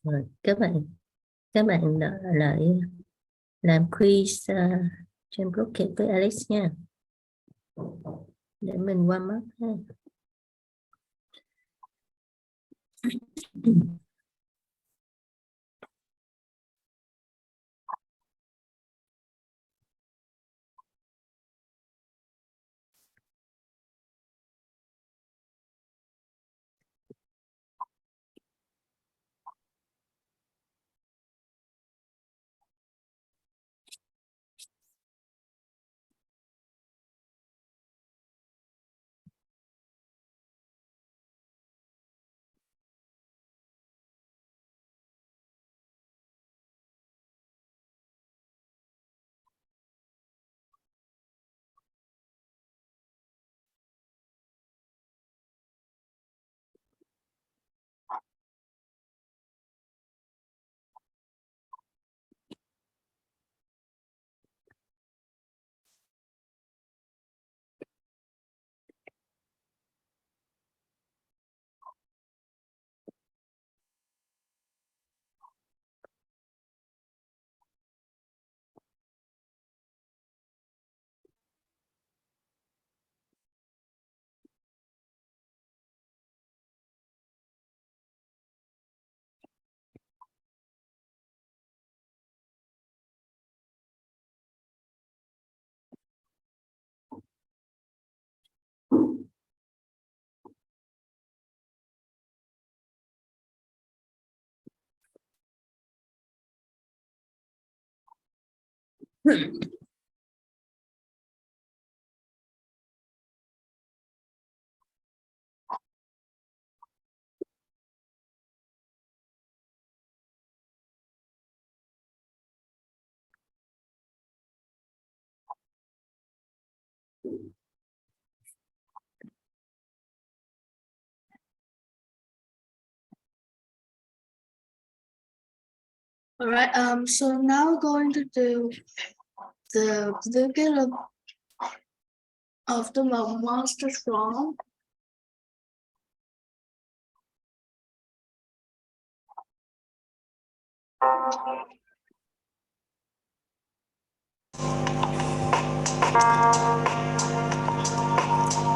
Rồi, các bạn lại làm quiz trên Blocket với Alex nha, để mình qua mắt ha. All right, so now we're going to do the duplicate of the monster strong.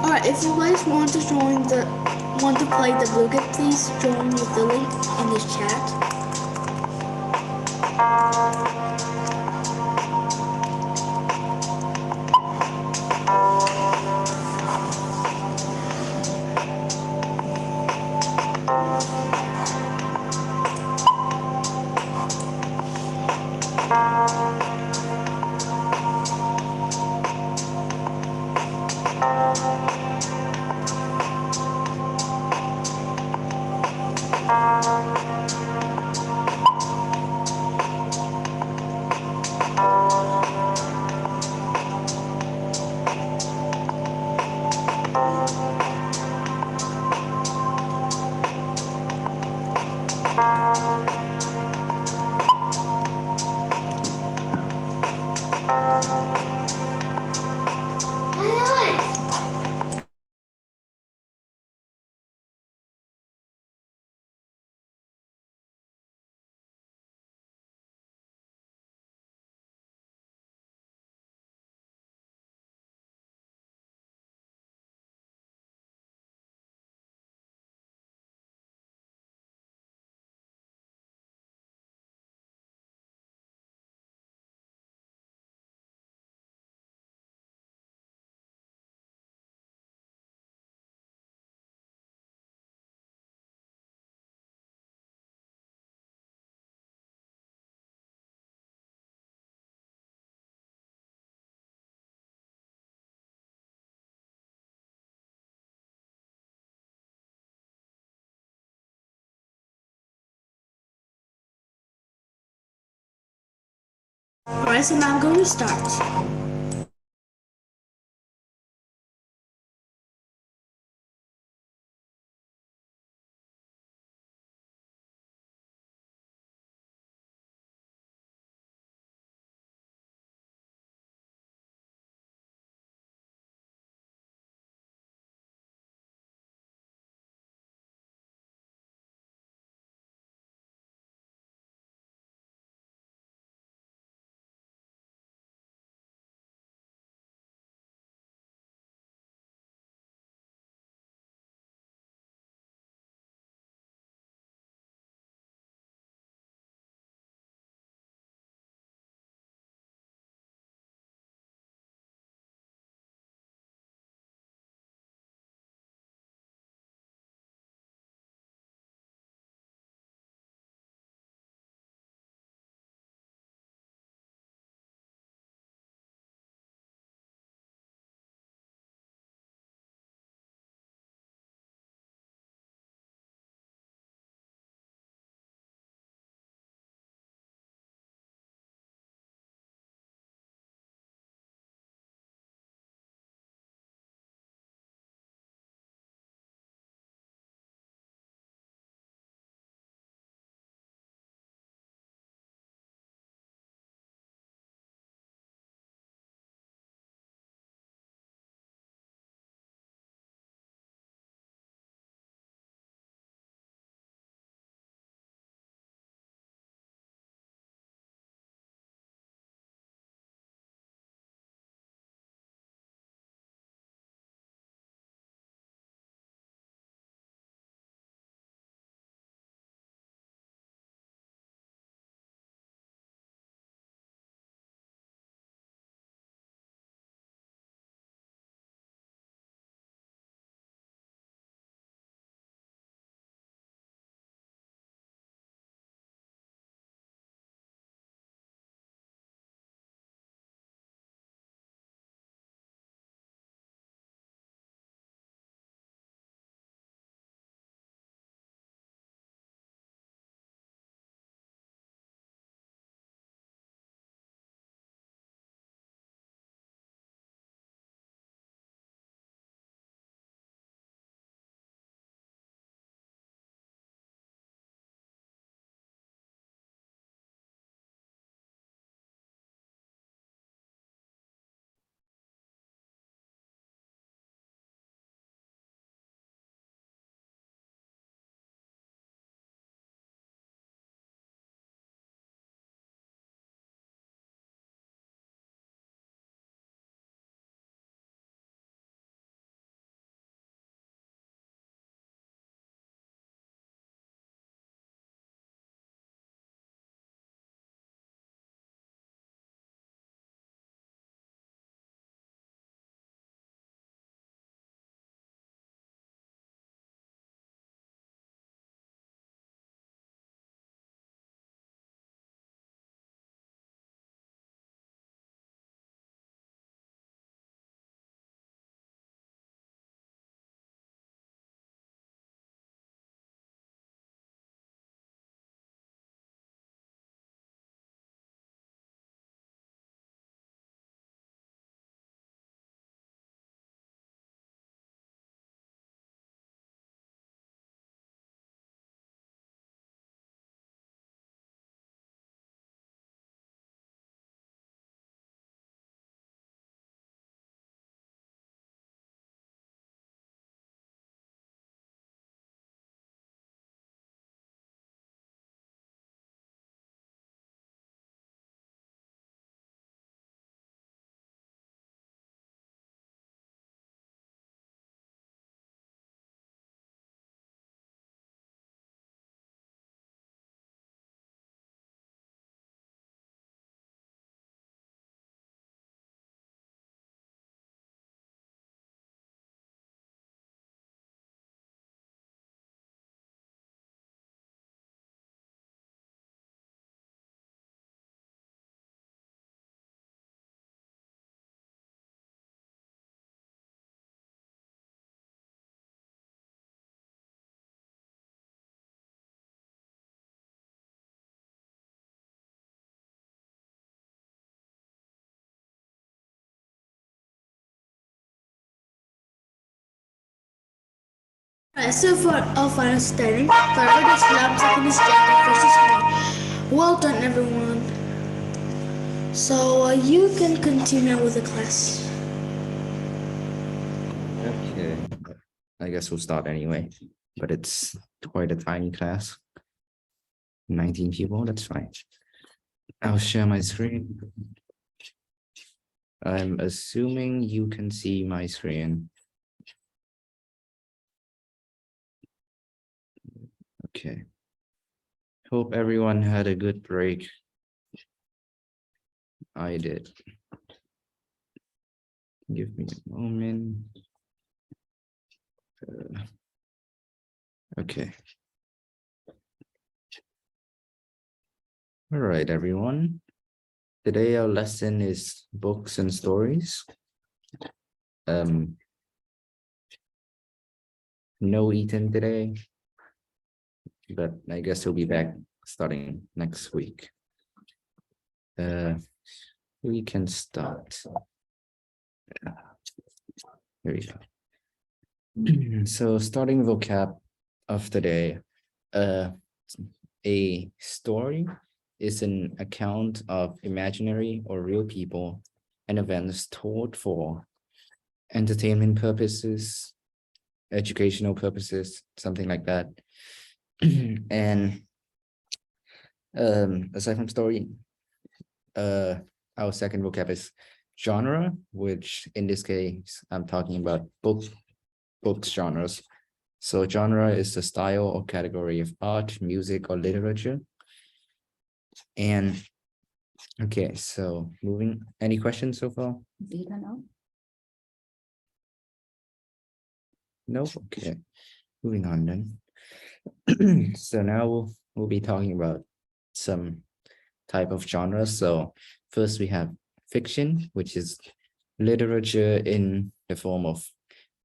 All right, if you guys want to play the duplicate, please join with the link in this chat. Alright, so now I'm going to start. So for our final study, priorities lab second is gender versus me. Well done, everyone. So you can continue with the class. Okay, I guess we'll start anyway, but it's quite a tiny class. 19 people, that's fine. I'll share my screen. I'm assuming you can see my screen. Okay. Hope everyone had a good break. I did. Give me a moment. Okay. All right, everyone. Today our lesson is books and stories. No Ethan today, but I guess he'll be back starting next week. We can start. Here we go. So starting vocab of the day, a story is an account of imaginary or real people and events told for entertainment purposes, educational purposes, something like that. And aside from story, our second vocab is genre, which in this case, I'm talking about books genres. So genre is the style or category of art, music, or literature. And okay, so moving, any questions so far? No, okay, moving on then. So now we'll be talking about some type of genres. So first we have fiction, which is literature in the form of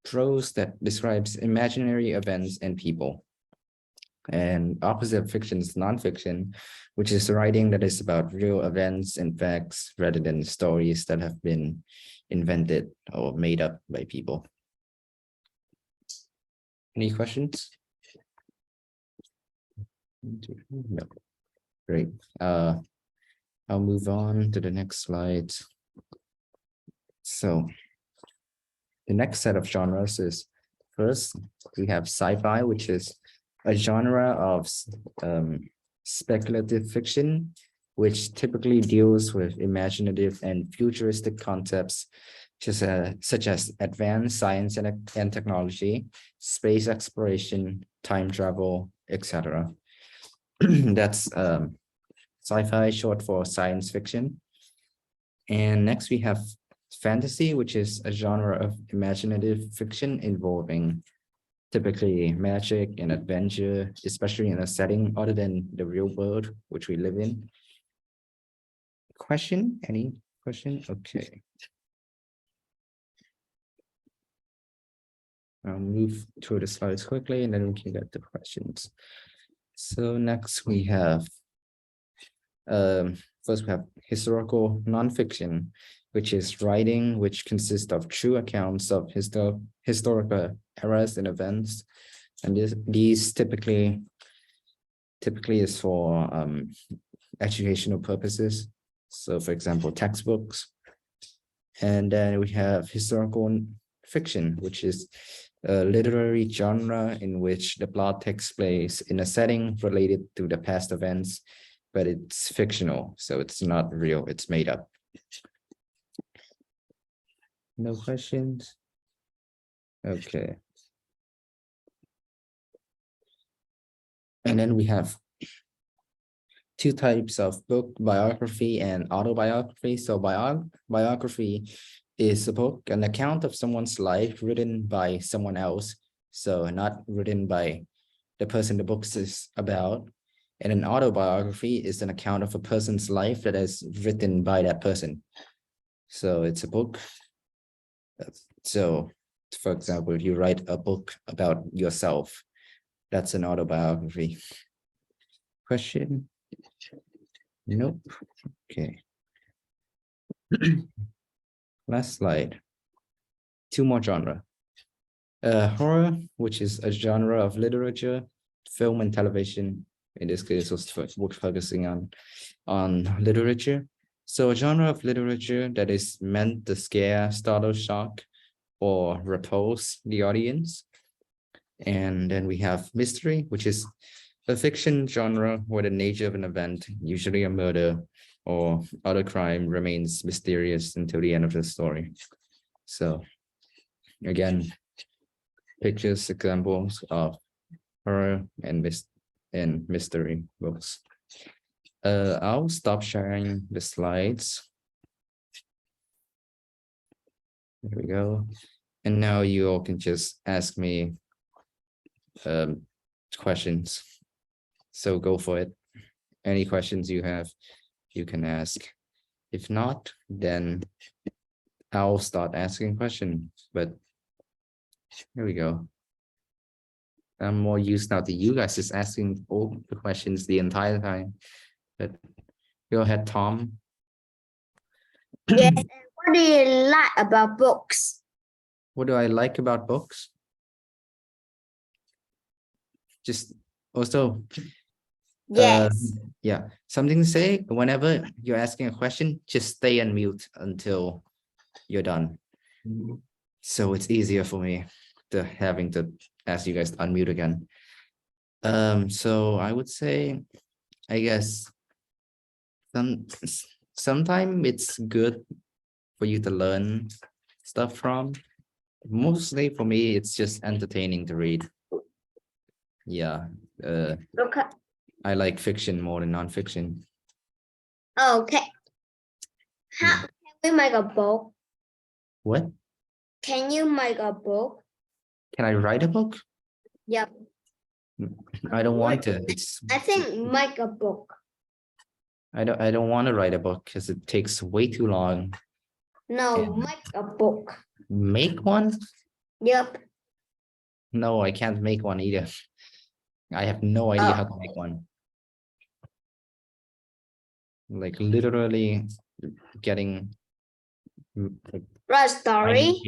prose that describes imaginary events and people. And opposite of fiction is nonfiction, which is writing that is about real events and facts rather than stories that have been invented or made up by people. Any questions? No. Great. I'll move on to the next slide. So the next set of genres is, first, we have sci-fi, which is a genre of speculative fiction, which typically deals with imaginative and futuristic concepts, such as advanced science and technology, space exploration, time travel, etc. That's sci-fi, short for science fiction. And next we have fantasy, which is a genre of imaginative fiction involving typically magic and adventure, especially in a setting other than the real world which we live in. Question? Any question? Okay. I'll move through the slides quickly and then we can get the questions. So next we have, first we have historical nonfiction, which is writing which consists of true accounts of historical eras and events. And these typically is for educational purposes. So for example, textbooks. And then we have historical fiction, which is a literary genre in which the plot takes place in a setting related to the past events, but it's fictional, so it's not real, it's made up. No questions? Okay. And then we have two types of book, biography and autobiography. So biography is a book, an account of someone's life written by someone else. So not written by the person the book is about. And an autobiography is an account of a person's life that is written by that person. So it's a book. So for example, if you write a book about yourself, that's an autobiography. Question? Nope. Okay. Last slide. Two more genre. Horror, which is a genre of literature, film and television. In this case, we're focusing on literature. So a genre of literature that is meant to scare, startle, shock, or repulse the audience. And then we have mystery, which is a fiction genre where the nature of an event, usually a murder or other crime, remains mysterious until the end of the story. So again, pictures, examples of horror and mystery books. I'll stop sharing the slides. There we go. And now you all can just ask me questions. So go for it. Any questions you have, you can ask. If not, then I'll start asking questions. But here we go. I'm more used now to you guys just asking all the questions the entire time. But go ahead, Tom. Yes, and what do you like about books? What do I like about books? Just also, Yes. yeah, something to say. Whenever you're asking a question, just stay on mute until you're done. So it's easier for me to having to ask you guys to unmute again. So I would say, I guess, sometimes it's good for you to learn stuff from. Mostly for me, it's just entertaining to read. Yeah, Okay. I like fiction more than nonfiction. Okay. How can we make a book? What? Can you make a book? Can I write a book? Yep. I don't want to. It's I think make a book. I don't want to write a book because it takes way too long. No, Yeah. make a book. Make one? Yep. No, I can't make one either. I have no idea how to make one. Like literally getting Write a story.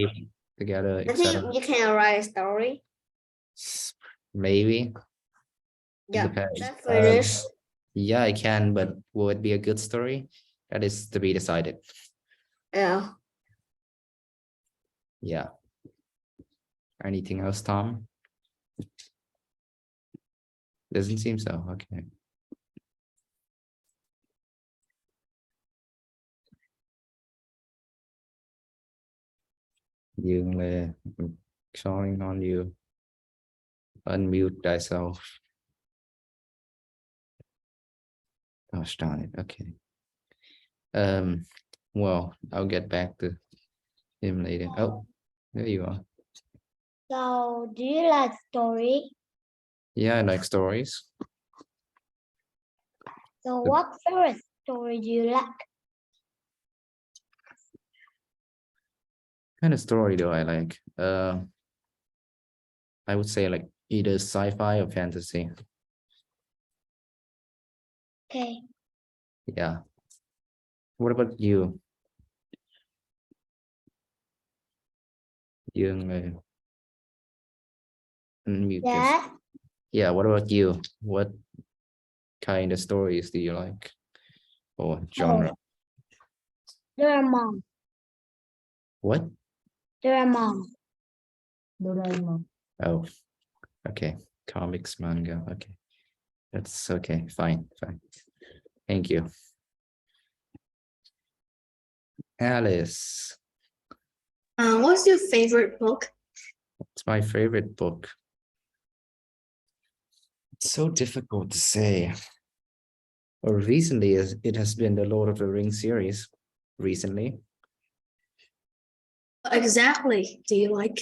together, I think etc. you can write a story. Maybe. Yeah, Depends. that's finished. Yeah, I can, but will it be a good story? That is to be decided. Yeah. Yeah. Anything else, Tom? Doesn't seem so. Okay. Dương Lê, showing on you. Unmute thyself. Gosh darn it. Okay. Well, I'll get back to him later. Oh, there you are. So, do you like story? Yeah, I like stories. So, what favorite story do you like? Kind of story do I like? I would say like either sci-fi or fantasy. Okay. Yeah. What about you? Dương Lê. Unmute yourself. Yeah. Yeah, what about you? What kind of stories do you like? Or genre? Doraemon. What? Doraemon. Doraemon. Oh, okay. Comics, manga. Okay. That's okay. Fine. Thank you. Alice. What's your favorite book? It's my favorite book. It's so difficult to say. Or recently, it has been the Lord of the Rings series. Recently. What exactly do you like?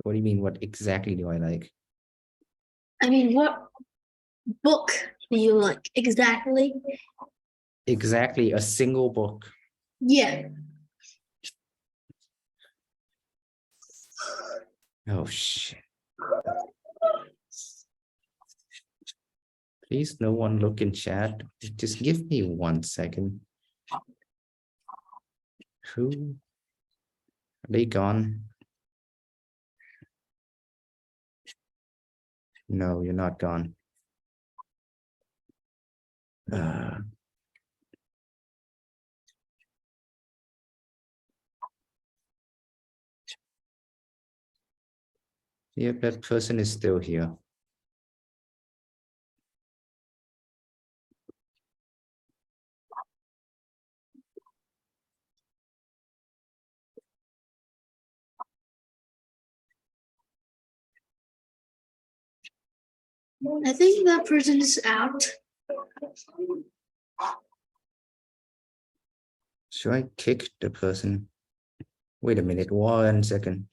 What do you mean? What exactly do I like? I mean, what book do you like exactly? Exactly a single book. Yeah. Oh shit. Please, no one look in chat. Just give me 1 second. Who? Are they gone? No, you're not gone. Yep, that person is still here. I think that person is out. Should I kick the person? Wait a minute, 1 second.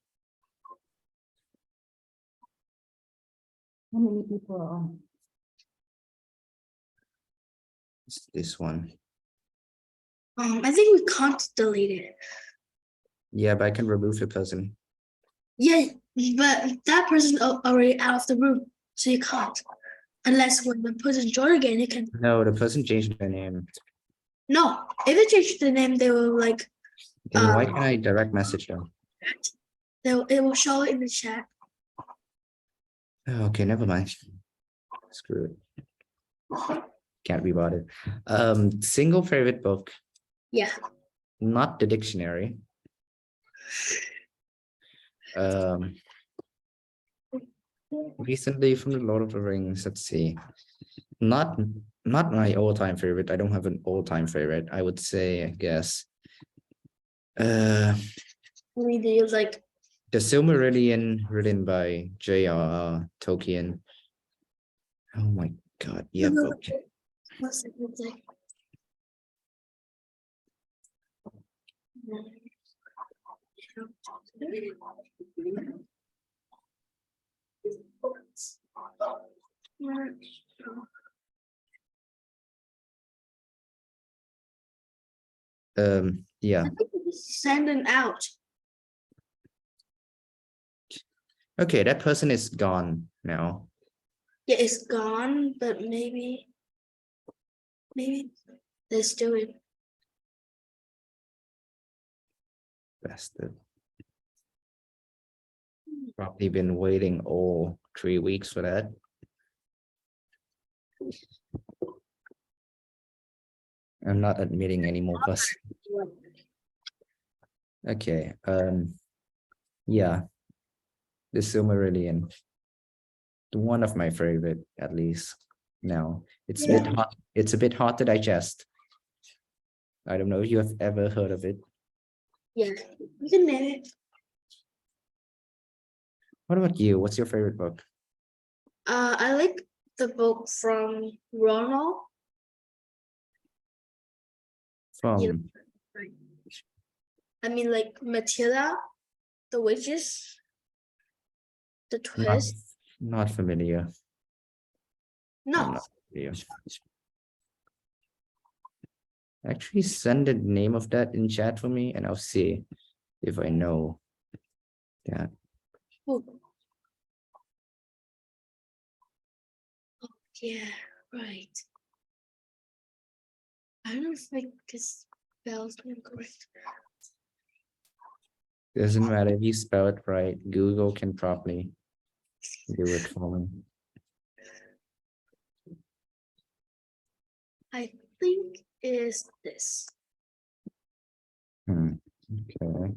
How many people are on? It's this one. I think we can't delete it. Yeah, but I can remove the person. Yeah, but that person already out of the room, so you can't. Unless when the person join again, you can. No, the person changed their name. No, if they change the name, they will like. Then why can't I direct message them? It will show in the chat. Oh, okay, never mind. Screw it. Can't be bothered. Single favorite book, Yeah. not the dictionary. Recently from the Lord of the Rings, let's see. Not my all-time favorite. I don't have an all-time favorite. I would say, I guess. Maybe you like. The Silmarillion, written by J.R.R. Tolkien. Oh my god, yeah, book. What's it like? Yeah. Send it out. Okay, that person is gone now. Yeah, it's gone, but maybe they're still in. Bastard. Probably been waiting all 3 weeks for that. I'm not admitting any more fuss. Okay, yeah. The Silmarillion. One of my favorite, at least now. It's a bit hard, it's a bit hard to digest. I don't know if you have ever heard of it. Yeah, you can name it. What about you? What's your favorite book? I like the book from Ronald. From I mean, like Matilda, the witches, the twist. not familiar. No, I'm not familiar. Actually, send the name of that in chat for me, and I'll see if I know that. oh. Yeah, right. I don't think it's spelled incorrect. Doesn't matter if you spell it right. Google can probably do it for me. I think is this. Okay.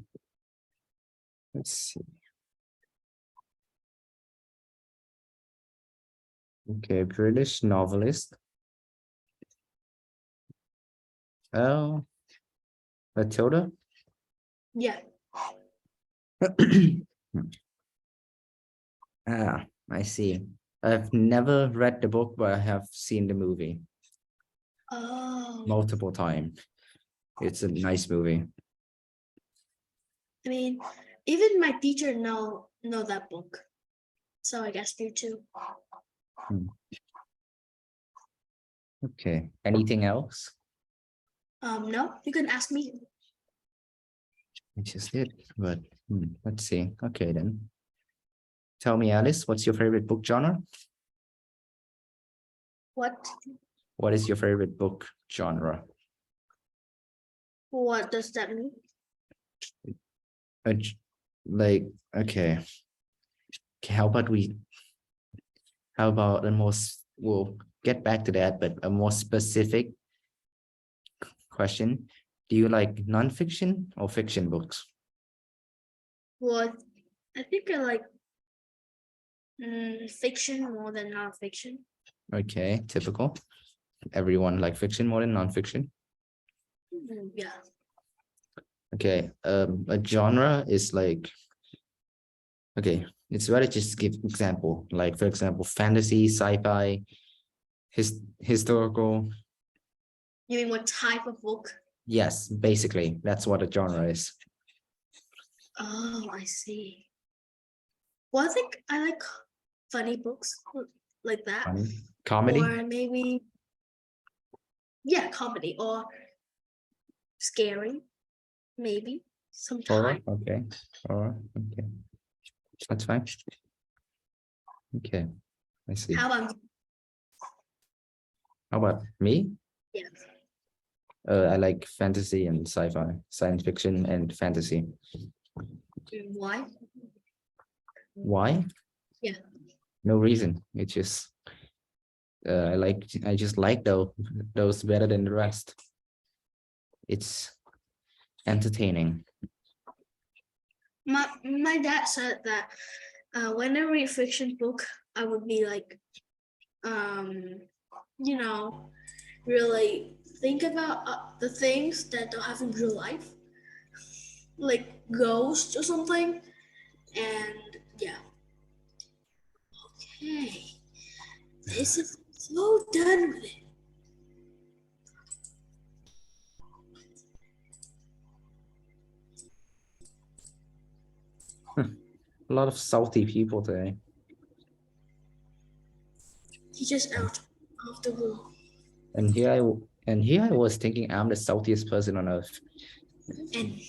Let's see. Okay, British novelist. Oh, Matilda. Yeah. Ah, I see. I've never read the book, but I have seen the movie Oh, multiple times. It's a nice movie. I mean, even my teacher know that book, so I guess you too. Okay. Anything else? No, you can ask me. Which is it, but let's see. Okay, then. Tell me, Alice, what's your favorite book genre? What? What is your favorite book genre? What does that mean? Like, okay. How about we How about a we'll get back to that, but a more specific question. Do you like nonfiction or fiction books? Well, I think I like fiction more than nonfiction. Okay, typical. Everyone like fiction more than nonfiction. Yeah. Okay, a genre is like, okay, it's better just give example, like for example, fantasy, sci-fi, historical. You mean what type of book? Yes, basically, that's what a genre is. Oh, I see. Well, I think I like funny books like that. Funny. Comedy, Or maybe, yeah, comedy or scary, maybe horror. sometimes. Okay, horror. Okay, that's fine. Okay, I see. How about How about me? yeah? I like fantasy and sci-fi, science fiction and fantasy. Why? Why? Yeah. No reason. It's just I just like those better than the rest. It's entertaining. My dad said that when I read fiction book, I would be like, you know, really think about the things that don't happen in real life, like ghosts or something. And yeah. Okay. This is so done with it. A lot of salty people today. He just out of the room. And here I was thinking I'm the saltiest person on earth. And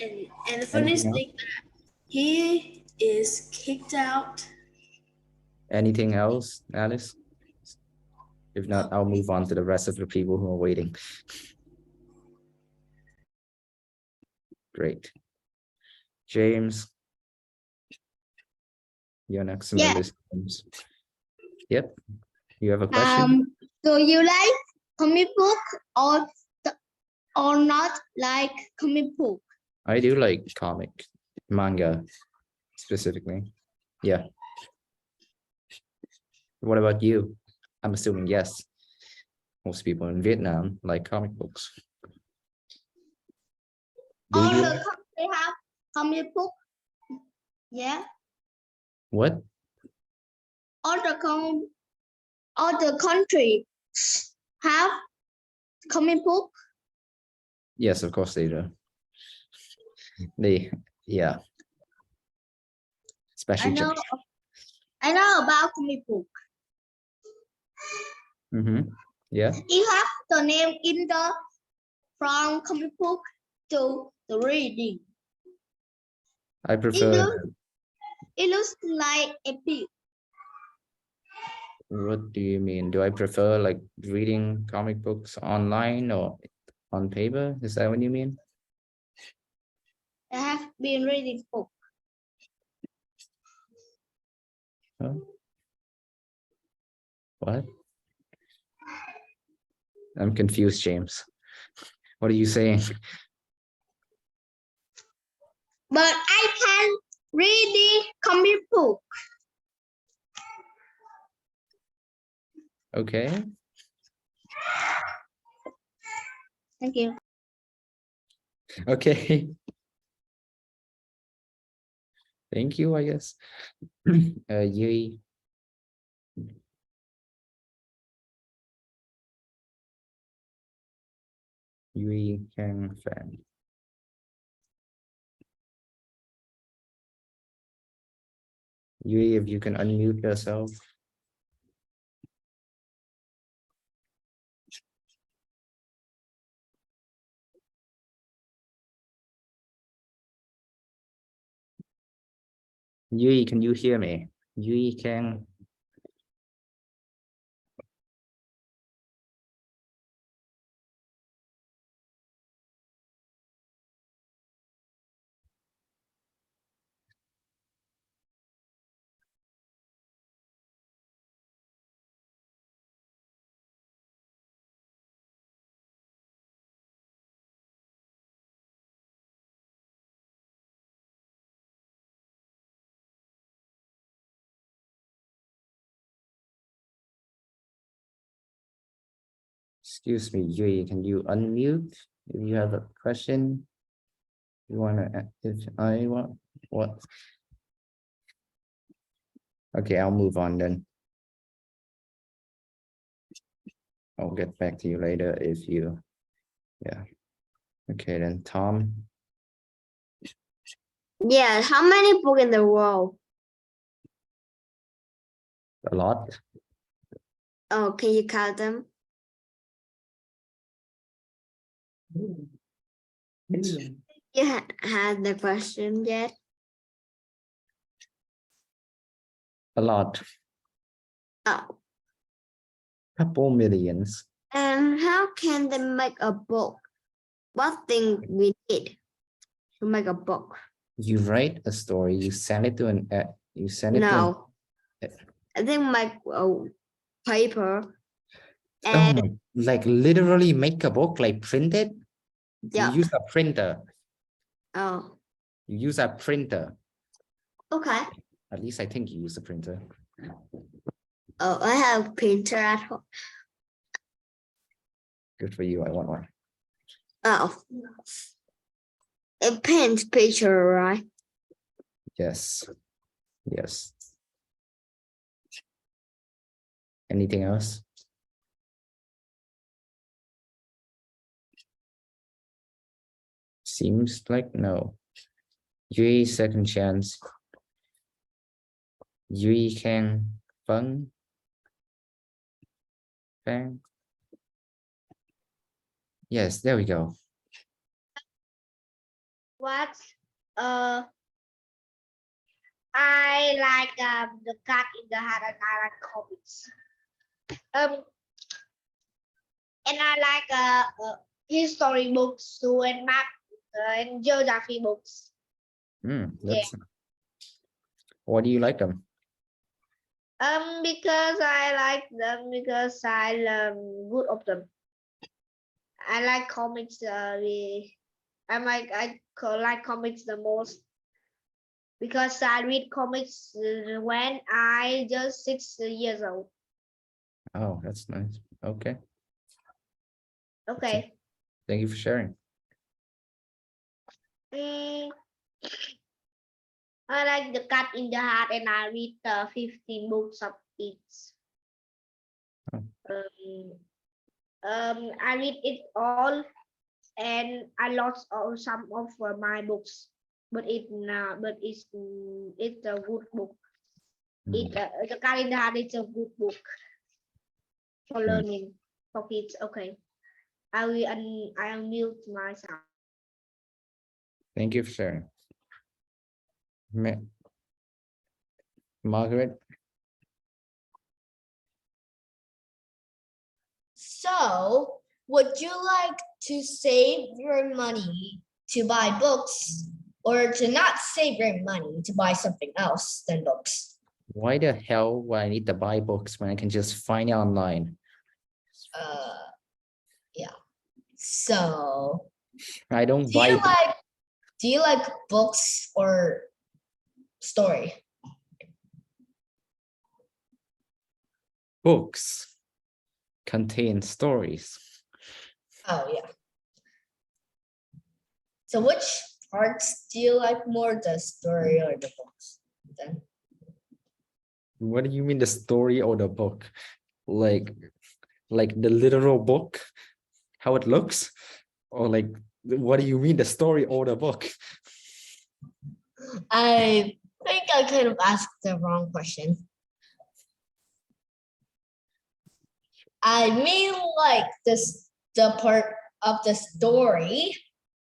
and the Anything funniest else? thing that he is kicked out. Anything else, Alice? If not, I'll move on to the rest of the people who are waiting. Great. James. You're next on the Yeah. list, James. Yep. You have a question? Do you like comic book or not like comic book? I do like comic, manga specifically. Yeah. What about you? I'm assuming yes. Most people in Vietnam like comic books. Do All you? the country have comic book. Yeah. What? All the country have comic book. Yes, of course they do. Yeah. I Especially know. Japan. I know about comic book. Yeah. You have the name in the from comic book to the reading. I prefer. It looks like a pig. What do you mean? Do I prefer like reading comic books online or on paper? Is that what you mean? I have been reading book. Huh? What? I'm confused, James. What are you saying? But I can read the comic book. Okay. Thank you. Okay. Thank you, I guess. Yui. Yui Kang Fan. Yui, if you can unmute yourself. Yui, can you hear me? Yui Kang. Excuse me, Yui, can you unmute if you have a question? You wanna, if I want, what? Okay, I'll move on then. I'll get back to you later if you, yeah. Okay, then Tom, Yeah, how many books in the world? a lot. Oh, can you count them? You had the question yet? A lot, Oh, couple millions. and how can they make a book? What thing we need to make a book? You write a story, you send it to an, you send it to an, No, I think make a paper and oh, like literally make a book, like print it. You yeah. use a printer. Oh, You use a printer. okay. At least I think you use a printer. Oh, I have a printer at home. Good for you. I want one. Oh, it paints picture, right? Yes. Yes. Anything else? Seems like no. Yui second chance. Yui Kang Feng. Fang. Yes, there we go. What? I like the cat in the hat and I like comics. And I like history books too and map and geography books. That's Why do you like them? Because I like them because I learn good of them. I like comics. I like comics the most because I read comics when I just 6 years old. Oh, that's nice. Okay. Okay. Thank you for sharing. I like the cat in the hat and I read 15 books of it. Oh. I read it all and I lost some of my books, but it's a good book. The cat in the hat is a good book for learning for kids. Okay, I will mute myself. Thank you for sharing. Margaret. So, would you like to save your money to buy books or to not save your money to buy something else than books? Why the hell would I need to buy books when I can just find it online? Yeah. So, I don't do buy you like books or story? books. Contain stories. Oh yeah. So which parts do you like more, the story or the books? Then What do you mean the story or the book? Like the literal book, how it looks? Or like, what do you mean the story or the book? I think I kind of asked the wrong question. I mean like the part of the story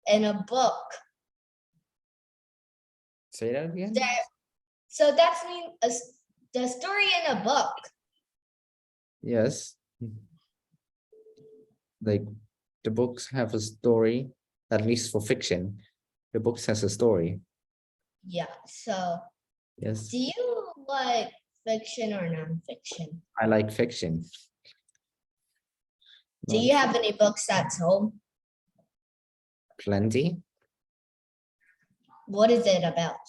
in a book. Say that again? So that's the story in a book. Yes. Like the books have a story, at least for fiction. The books has a story. Yeah. So Yes. do you like fiction or non-fiction? I like fiction. Do you have any books at home? Plenty. What is it about?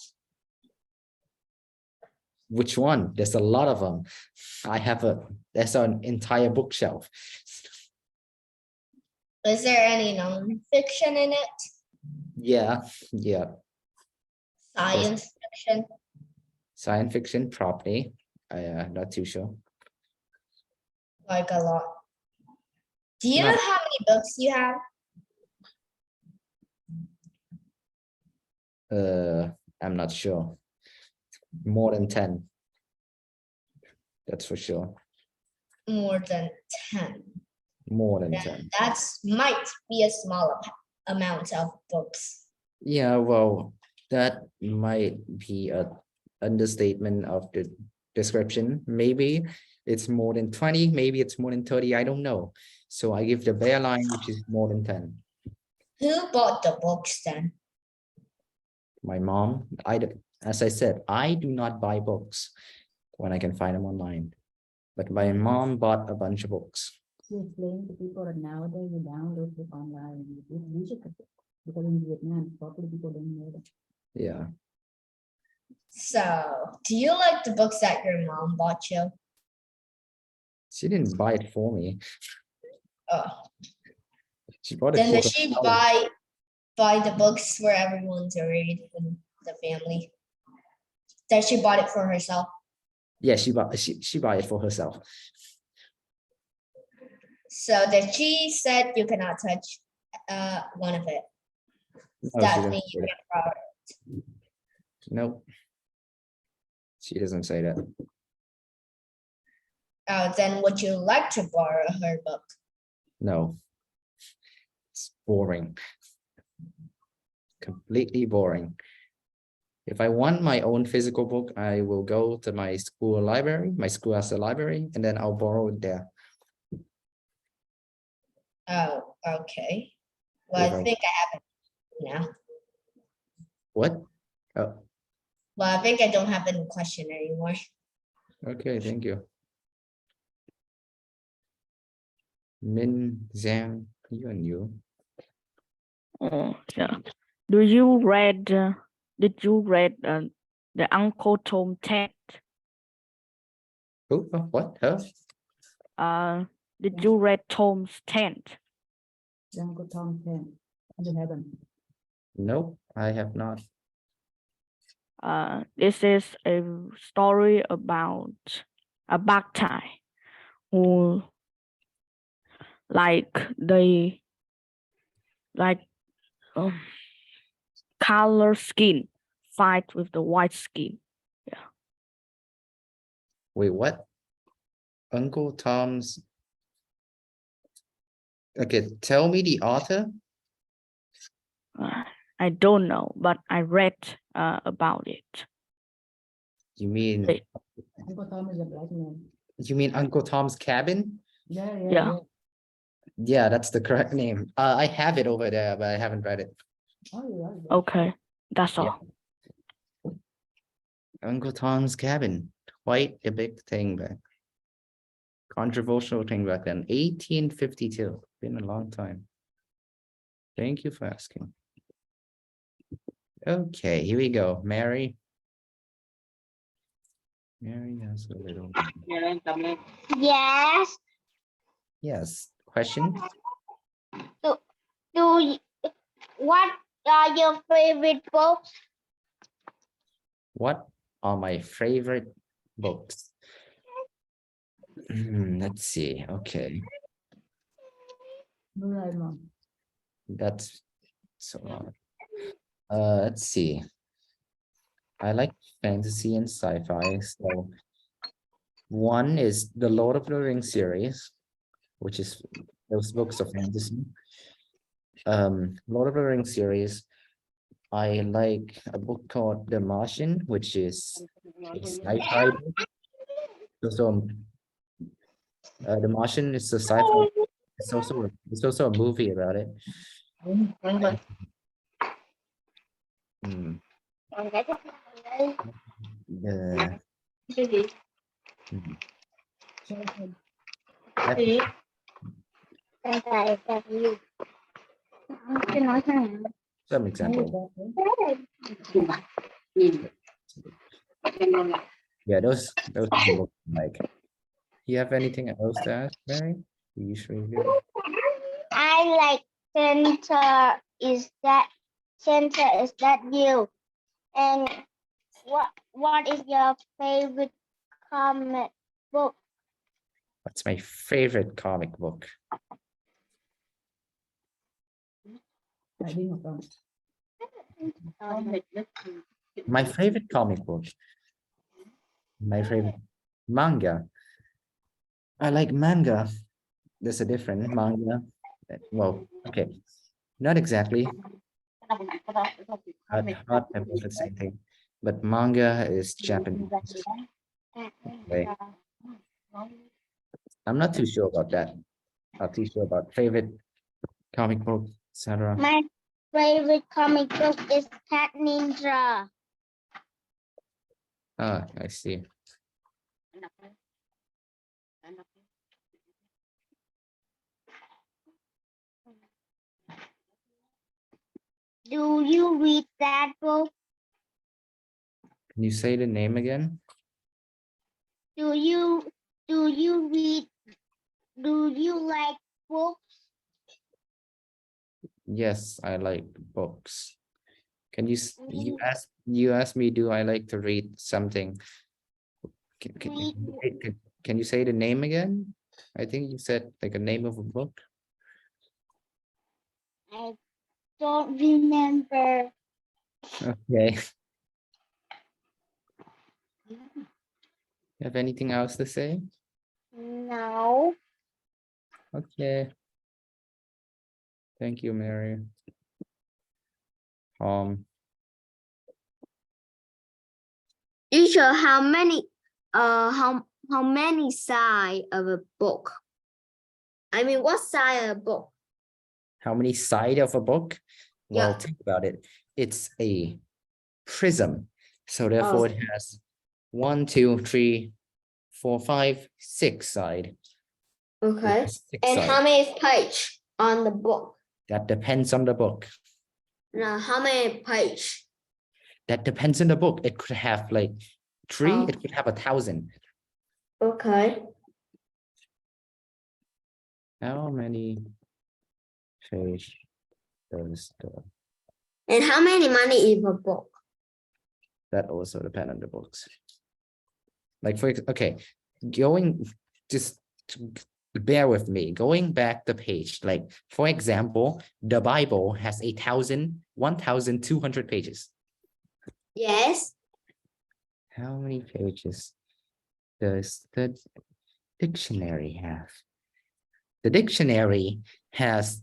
Which one? There's a lot of them. There's an entire bookshelf. Is there any non-fiction in it? Yeah, yeah. Science fiction? Science fiction, probably. Not too sure. Like a lot. Do you Not- know how many books you have? I'm not sure. More than 10. That's for sure. More than 10. More than Then 10. that's might be a small amount of books. Yeah, well, that might be a understatement of the description. Maybe it's more than 20, maybe it's more than 30, I don't know. So I give the bare line, which is more than 10. Who bought the books then? My mom, as I said, I do not buy books when I can find them online. But my mom bought a bunch of books. You explain to people that nowadays you download book online, it's digital because in Vietnam, probably people don't know that. Yeah. So, do you like the books that your mom bought you? She didn't buy it for me. Oh, She bought it then for does she herself. buy the books for everyone to read in the family? That she bought it for herself? Yeah, she bought it for herself. So that she said you cannot touch one of it. No, she That doesn't means say you that. can borrow it. No. She doesn't say that. Then would you like to borrow her book? No. It's boring. Completely boring. If I want my own physical book, I will go to my school library. My school has a library, and then I'll borrow it there. Oh, okay. Well, If I I- think I have it now. What? Oh, Well, I think I don't have any question anymore. okay, thank you. Min, Zhang, you and you. Oh, yeah. Did you read the Uncle Tom tent? Who? Oh, what? Huh? Did you read Tom's tent? Uncle Tom 10. I don't have them. Nope, I have not. This is a story about a bugtie who color skin fight with the white skin. Wait, what? Uncle Tom's. Okay, tell me the author. I don't know, but I read about it. You mean Wait. Uncle Tom is a black man. Uncle Tom's Cabin? Yeah. Yeah, that's the correct name. I have it over there, but I haven't read it. Oh, you're right. Okay, that's Yeah. all. Uncle Tom's Cabin. Quite a big thing back. Controversial thing back then. 1852. Been a long time. Thank you for asking. Okay, here we go. Mary. Mary has a little. Yes. Yes. Question? What are your favorite books? What are my favorite books? Let's see. Okay. No, right, Mom. That's so odd. Let's see. I like fantasy and sci-fi. So one is the Lord of the Rings series, which is those books of fantasy. Lord of the Rings series. I like a book called The Martian, which is a sci-fi book. So The Martian is a sci-fi. It's also a movie about it. Hmm. The some example. Yeah, those are the books I like. You have anything else to ask, Mary? We usually do. I like center. Is that you? And what is your favorite comic book? What's my favorite comic book? I think of My favorite comic book. My favorite manga. I like manga. There's a different manga. Well, okay, not exactly. Hot pepper, the same thing. But manga is Japanese. Right. I'm not too sure about that. Not too sure about favorite comic book, etc. My favorite comic book is Cat Ninja. Ah, I see. Do you read that book? Can you say the name again? Do you read? Do you like books? Yes, I like books. Can you you asked me, do I like to read something? Can you say the name again? I think you said like a name of a book. I don't remember. Okay. You have anything else to say? No. Okay. Thank you, Mary. Teacher, how many side of a book? I mean, what side of a book? How many side of a book? Well, Yeah. think about it. It's a prism. So therefore it has 1, 2, 3, 4, 5, 6 side. Okay. Six And side. how many page on the book? That depends on the book. Now, how many page? That depends on the book. It could have like 3, Oh. it could have 1,000. Okay. How many page does the And how many money is a book? that also depend on the books. Like okay, just bear with me, going back the page, like for example, the Bible has 1,200 pages. Yes. How many pages does the dictionary have? The dictionary has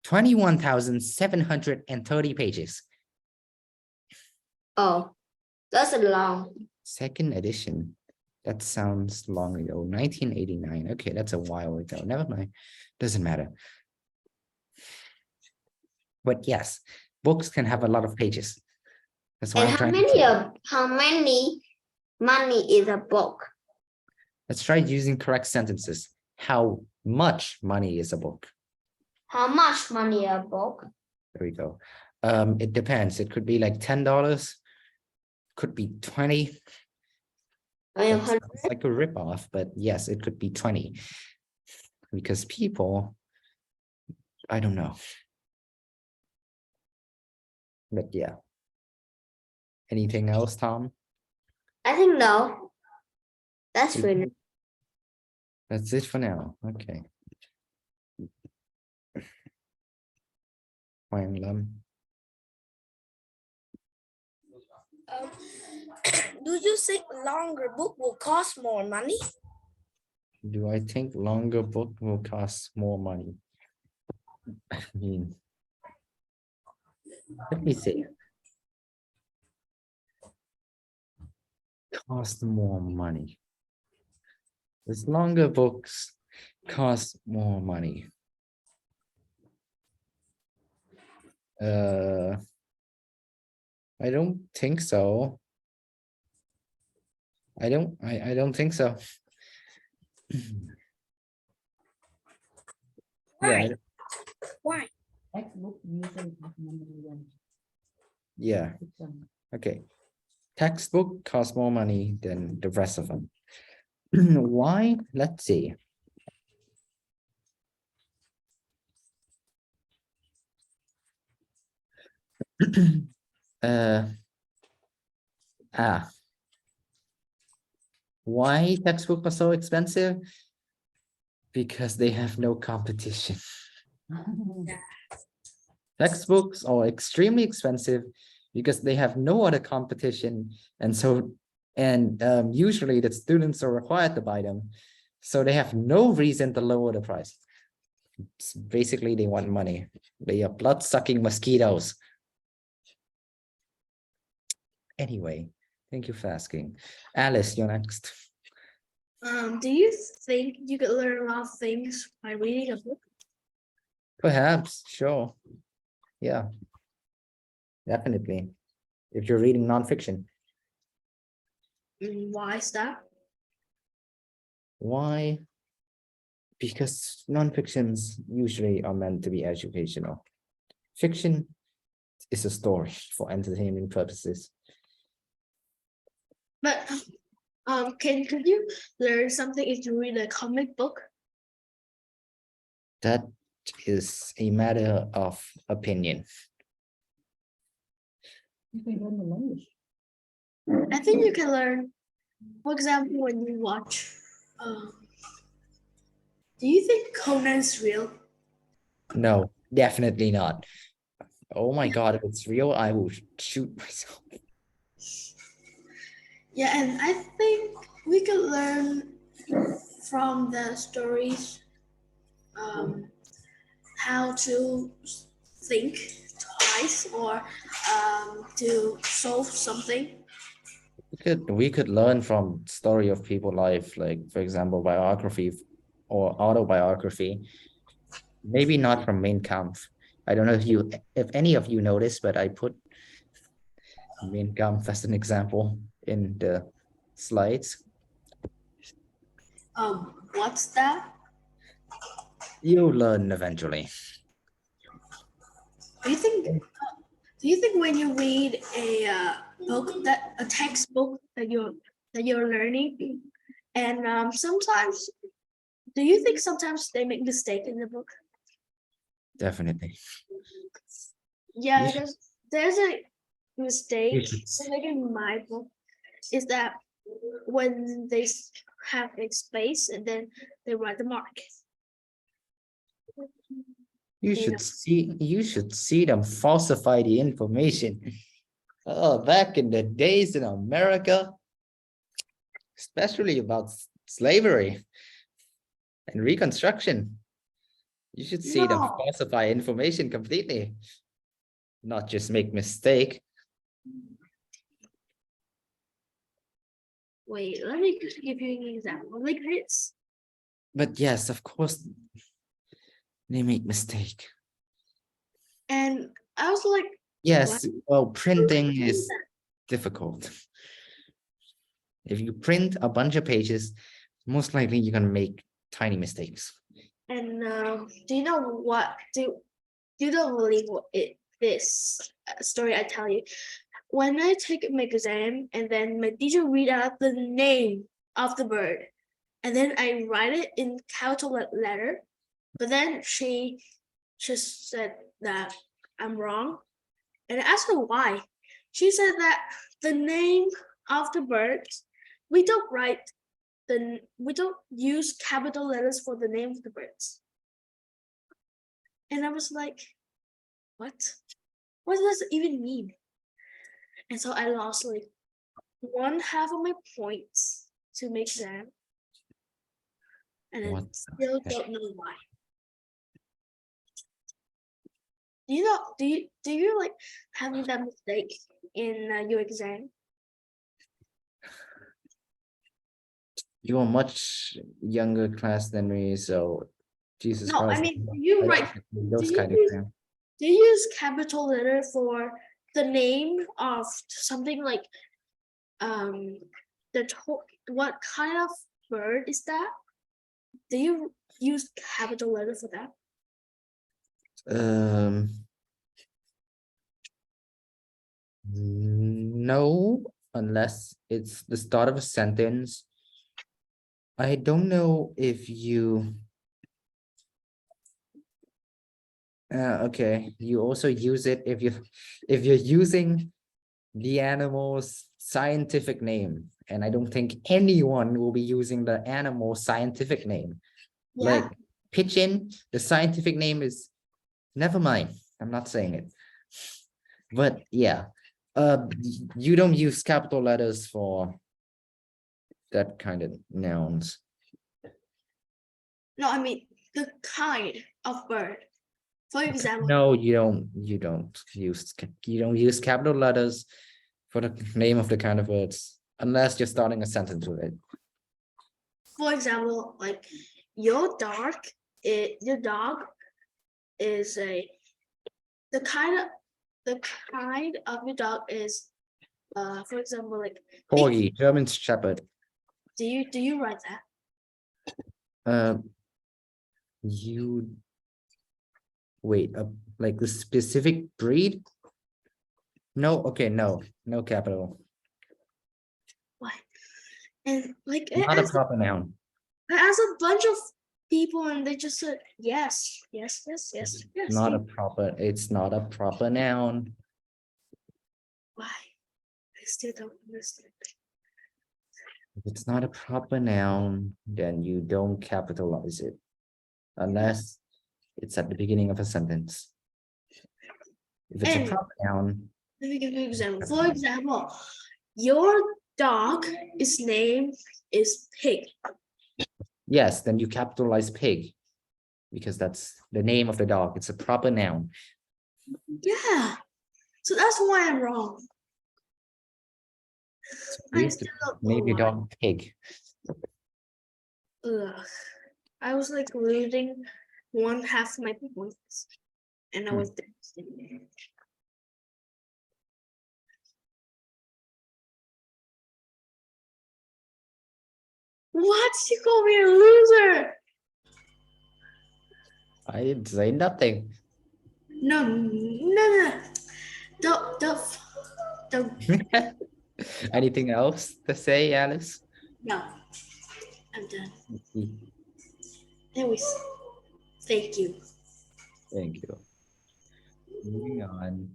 21,730 pages. Oh, that's a long. Second edition. That sounds long ago. 1989. Okay, that's a while ago. Never mind. Doesn't matter. But yes, books can have a lot of pages. That's why And I'm how trying to say. how many money is a book? Let's try using correct sentences. How much money is a book? How much money a book? There we go. It depends. It could be like $10, could be 20. It's like a ripoff, but yes, it could be 20. Because people, I don't know. But yeah. Anything else, Tom? I think no. That's really. That's it for now. Okay. Fine, Do you think longer book will cost more money? Do I think longer book will cost more money? I mean, let me see. Cost more money. Does longer books cost more money? I don't think so. I don't think so. Yeah. Why? textbook usually have memory than Yeah. fiction. Okay. Textbook costs more money than the rest of them. Why? Let's see. uh, why textbooks are so expensive? Because they have no competition. Textbooks are extremely expensive because they have no other competition, and so usually the students are required to buy them, so they have no reason to lower the price. Basically, they want money. They are blood-sucking mosquitoes. Anyway, thank you for asking. Alice, you're next. Do you think you could learn a lot of things by reading a book? Perhaps, sure. Yeah, definitely. If you're reading nonfiction. Why is that? Why? Because nonfictions usually are meant to be educational. Fiction is a story for entertainment purposes. But could you learn something if you read a comic book? That is a matter of opinion. You can learn the language. I think you can learn, for example, when you watch. Do you think Conan's real? No, definitely not. Oh my God, if it's real, I will shoot myself. Yeah, and I think we could learn from the stories how to think twice or to solve something. We could learn from story of people life, like for example, biography or autobiography. Maybe not from Mein Kampf. I don't know if any of you noticed, but I put Mein Kampf as an example in the slides. What's that? You'll learn eventually. Do you think when you read a book, that a textbook that you're learning, and sometimes, do you think sometimes they make mistake in the book? Definitely. Yeah, You because there's a mistake should- like in my book is that when they have a space and then they write the mark. You should see them falsify the information. Oh, back in the days in America, especially about slavery and Reconstruction. You should see them No. falsify information completely, not just make mistake. Wait, let me give you an example. Like this. But yes, of course, they make mistake. And I was like, Yes, well, printing is difficult. If you print a bunch of pages, most likely you're gonna make tiny mistakes. and do you know what? Do you don't believe what this story I tell you? When I take my exam and then my teacher read out the name of the bird, and then I write it in capital letter, but then she just said that I'm wrong, and I asked her why. She said that the name of the birds, we don't use capital letters for the name of the birds. And I was like, what? What does it even mean? And so I lost like 1/2 of my points to make exam. And I What the still heck? don't know why. Do you like having that mistake in your exam? You are much younger class than me, so Jesus No, Christ. I mean, you I write, don't do those do you kind of use- things. do you use capital letter for the name of something like what kind of bird is that? Do you use capital letter for that? No, unless it's the start of a sentence. I don't know if you Okay, you also use it if you're using the animal's scientific name, and I don't think anyone will be using the animal's scientific name. Yeah. Like pigeon, the scientific name is, never mind, I'm not saying it. But yeah, you don't use capital letters for that kind of nouns. No, I mean the kind of bird. For example, No, you don't use capital letters for the name of the kind of words unless you're starting a sentence with it. for example, like your dog is the kind of your dog is for example, like Corgi, German Shepherd. do you write that? You wait, like the specific breed? No, okay, no capital. Why? And like Not a proper noun. I asked a bunch of people and they just said yes. It's not a proper noun. Why? I still don't understand. If it's not a proper noun, then you don't capitalize it unless it's at the beginning of a sentence. If it's a And- proper noun, Let me give you an example. For example, your dog name is Pig. yes, then you capitalize pig because that's the name of the dog. It's a proper noun. Yeah. So that's why I'm wrong. I You still don't name your know why. dog pig. Ugh. I was like losing one half my points. And I was devastated. What? You call me a loser? I didn't say nothing. No. The Anything else to say, Alice? no. I'm done. Anyways, thank you. Thank you. Moving on.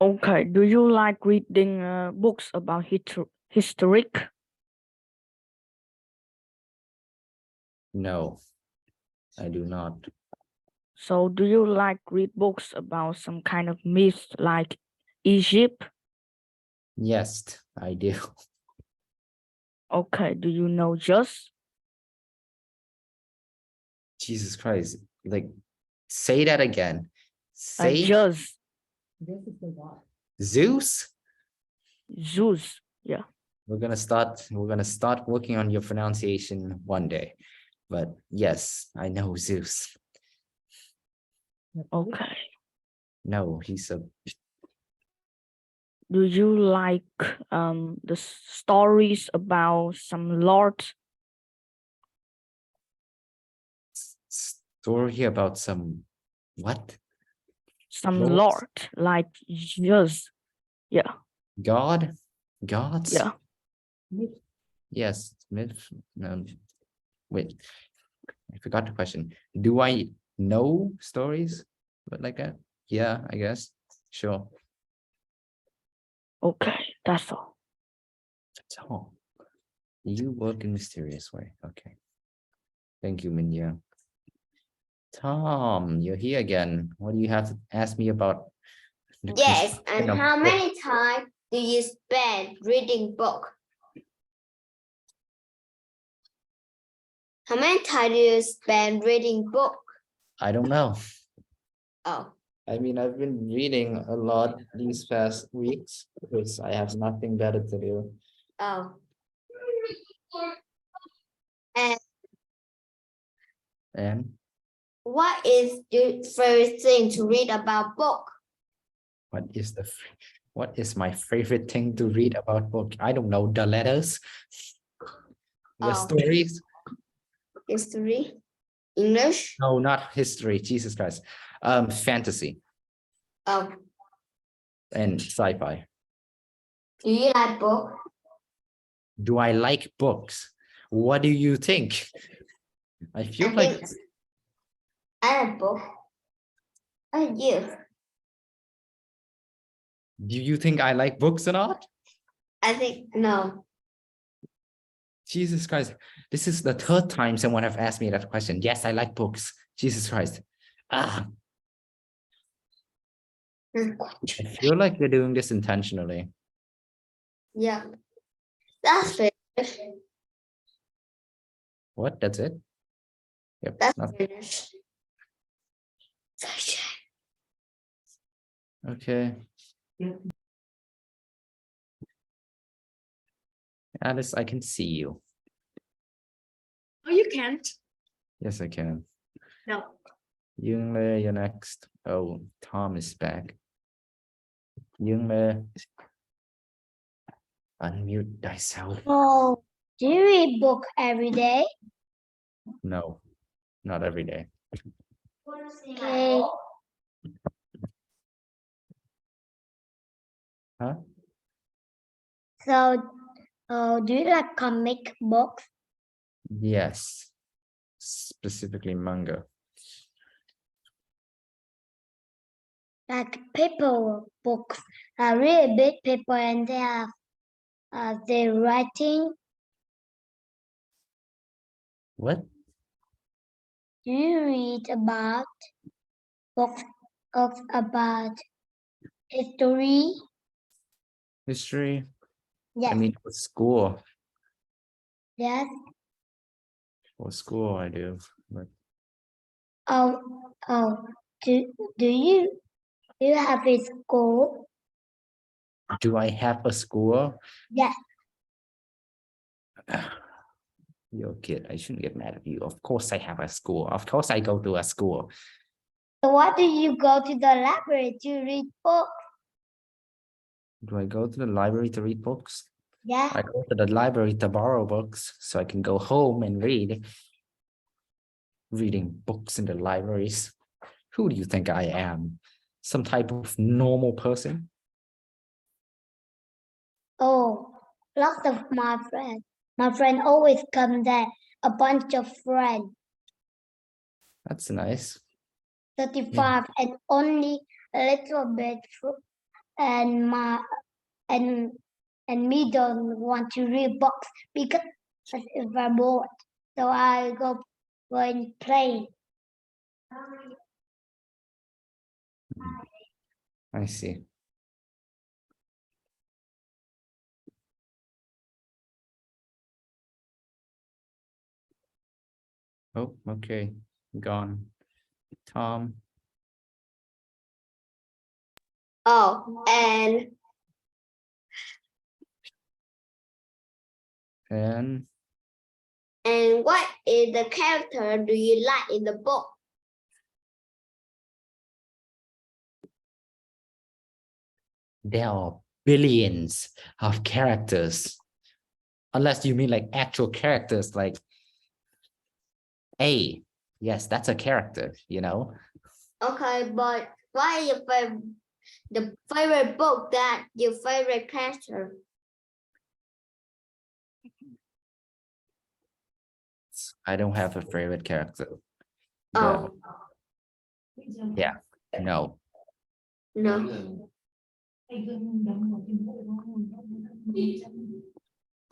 Okay, do you like reading books about historic? No, I do not. So do you like read books about some kind of myth like Egypt? Yes, I do. Okay, do you know just? Jesus Christ. Like, say that again. Say Just This is the God. Zeus. Zeus. Yeah. We're gonna start working on your pronunciation one day. But yes, I know Zeus. Okay. No, he's a Do you like the stories about some lord? story about some what? Some Lords? lord like Zeus. Yeah. God? Gods? Yeah. Yes, myth. Wait, I forgot the question. Do I know stories like that? Yeah, I guess. Sure. Okay, that's all. That's all. You work in mysterious way. Okay. Thank you, Minya. Tom, you're here again. What do you have to ask me about? the Yes, construction and of how book? many times do you spend reading book? How many times do you spend reading book? I don't know. Oh, I mean, I've been reading a lot these past weeks because I have nothing better to do. oh. And And what is your favorite thing to read about book? what is my favorite thing to read about book? I don't know, the letters, the Oh. stories. History? English? No, not history. Jesus Christ. Fantasy Oh, and sci-fi. do you like book? Do I like books? What do you think? I feel I like think I like book. Oh, you. Do you think I like books or not? I think no. Jesus Christ. This is the third time someone have asked me that question. Yes, I like books. Jesus Christ. Ah, I feel like you're doing this intentionally. Yeah. That's fair. What? That's it? Yep. That's nothing. finished. Okay. Alice, I can see you. Oh, you can't. Yes, I can. No. Yoongle, you're next. Oh, Tom is back. Yoongle, unmute thyself. Oh, do you read book every day? No, not every day. Okay. Huh? So, do you like comic books? Yes, specifically manga. Like paper books are really big paper and they have the writing. What? Do you read about books about history? History? Yes, I mean, for school. yes. For school, I do. But Oh, do you have a school? do I have a school? Yes. You're a kid. I shouldn't get mad at you. Of course, I have a school. Of course, I go to a school. So why do you go to the library to read books? Do I go to the library to read books? Yeah. I go to the library to borrow books so I can go home and read. Reading books in the libraries. Who do you think I am? Some type of normal person? Oh, lots of my friends. My friend always come there. A bunch of friends. That's nice. 35 and only a little bit and my and me don't want to read books because if I'm bored. So I go and play. I see. Oh, okay. Gone. Tom. Oh, And what is the character do you like in the book? there are billions of characters. Unless you mean like actual characters like A. Yes, that's a character, you know? Okay, but why your the favorite book that your favorite character? I don't have a favorite character. Oh, Yeah, no. no.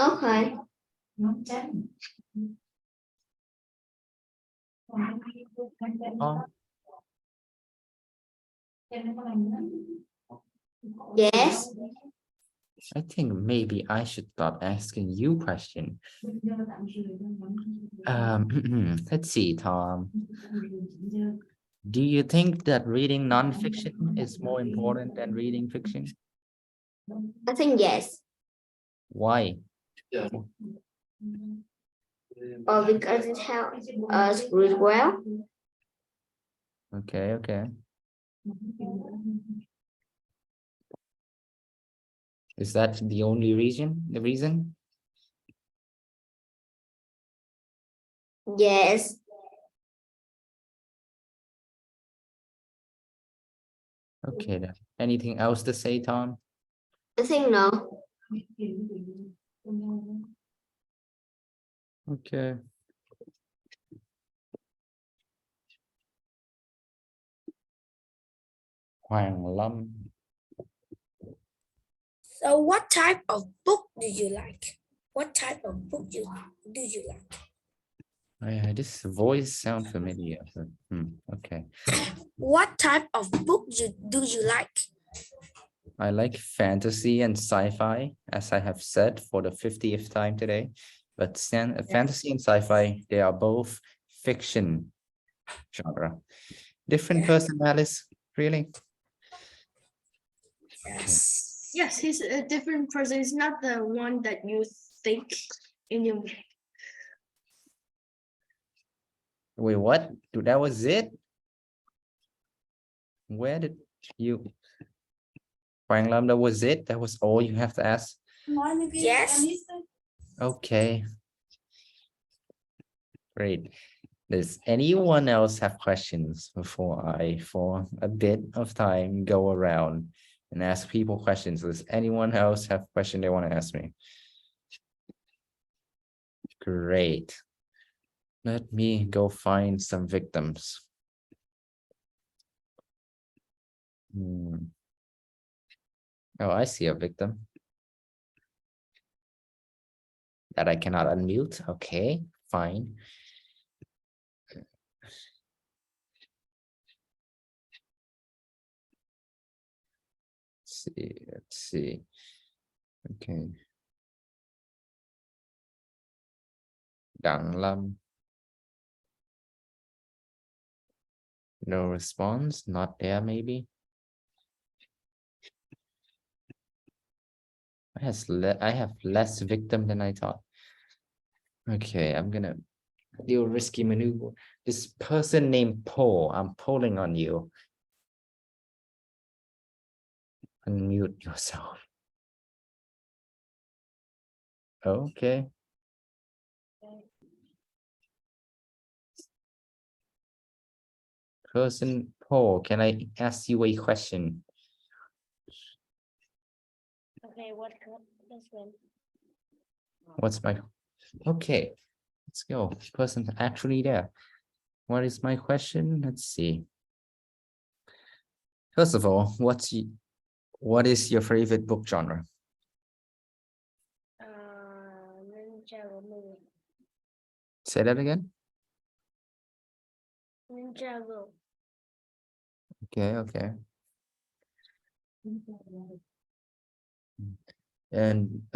Okay. Oh, Yes. I think maybe I should stop asking you questions. Let's see, Tom. Do you think that reading nonfiction is more important than reading fiction? I think yes. Why? Oh, because it helps us read well. Okay, okay. Is that the only reason? The reason? Yes. Okay, then. Anything else to say, Tom? I think no. Okay. Hoàng Lâm. So what type of book do you like? What type of book do you like? Oh, yeah, this voice sound familiar. Okay. What type of book do you like? I like fantasy and sci-fi, as I have said for the 50th time today. But fantasy and sci-fi, they are both fiction genre. Different person, Alice, really? Yes. Yes, he's a different person. He's not the one that you think in your. Wait, what? Dude, that was it? Where did you... Hoàng Lâm, that was it? That was all you have to ask? Yes. Okay. Great. Does anyone else have questions before I, for a bit of time, go around and ask people questions? Does anyone else have a question they want to ask me? Great. Let me go find some victims. Oh, I see a victim that I cannot unmute. Okay, fine. Let's see. Okay. Đặng Lâm. No response, not there maybe. I have less victim than I thought. Okay, I'm gonna do a risky maneuver. This person named Paul, I'm pulling on you. Unmute yourself. Okay. Person Paul, can I ask you a question? Okay, what question? What's my... Okay, let's go. Person actually there. What is my question? Let's see. First of all, what is your favorite book genre? Ninja movie. Say that again. Ninja movie. Okay. And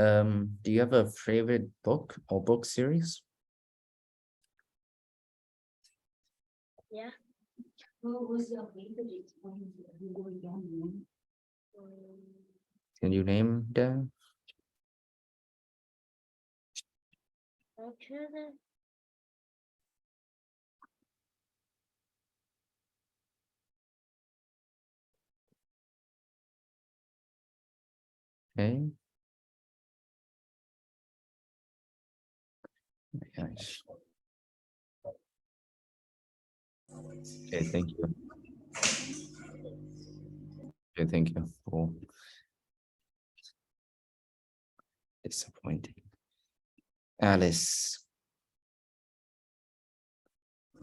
do you have a favorite book or book series? Yeah. What was your favorite one? You go again, Can you name them? Actually, Okay. Nice. Okay, thank you. Okay, thank you. Cool. Disappointing. Alice.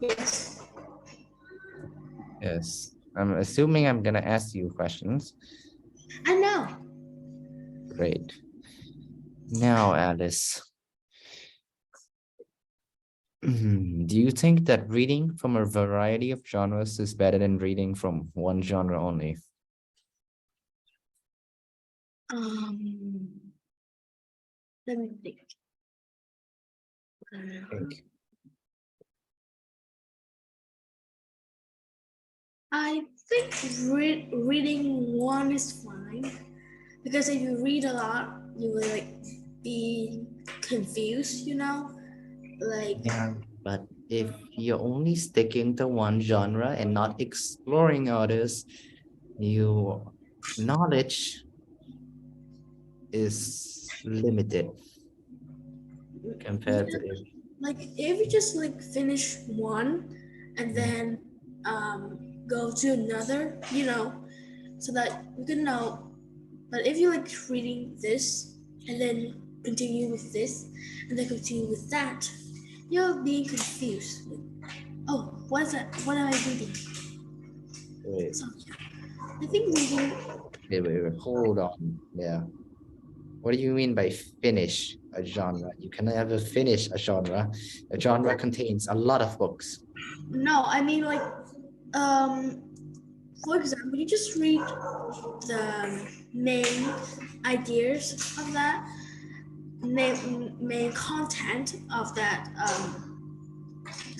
yes. Yes. I'm assuming I'm gonna ask you questions. I know. Great. Now, Alice. Do you think that reading from a variety of genres is better than reading from one genre only? Let me think. Think. I think reading one is fine because if you read a lot, you will like be confused, like Yeah, but if you're only sticking to one genre and not exploring others, your knowledge is limited compared to if... like if you just like finish one and then go to another, so that you can know. But if you like reading this and then continue with this and then continue with that, you're being confused. Like, oh, what is that? What am I reading? Right. So I think reading. Wait, hold on. Yeah. What do you mean by finish a genre? You can never finish a genre. A genre contains a lot of books. No, I mean like, for example, you just read the main ideas of that, main content of that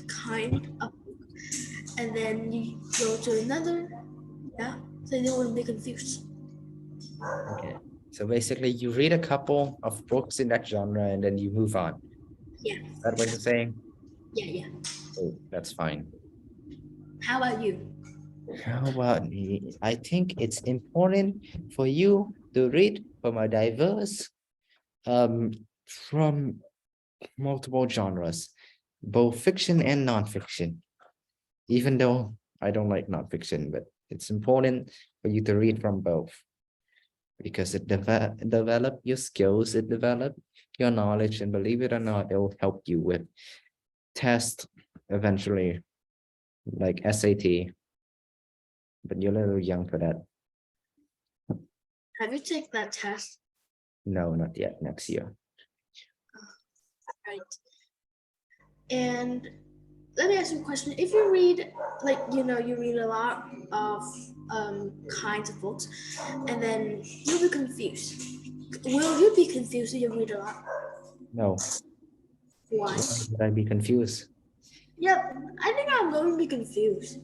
kind of book, and then you go to another. Yeah, so you wouldn't be confused. Okay. So basically you read a couple of books in that genre and then you move on. Yeah. Is that what you're saying? Yeah. Oh, that's fine. How about you? How about me? I think it's important for you to read from a diverse, from multiple genres, both fiction and non-fiction. Even though I don't like non-fiction, but it's important for you to read from both because it develop your skills, it develop your knowledge, and believe it or not, it will help you with test eventually, like SAT. But you're a little young for that. Have you taken that test? No, not yet. Next year. Right. And let me ask you a question. If you read, like, you read a lot of kinds of books, and then you'll be confused. Will you be confused if you read a lot? No. Why? Why would I be confused? Yep, I think I'm going to be confused.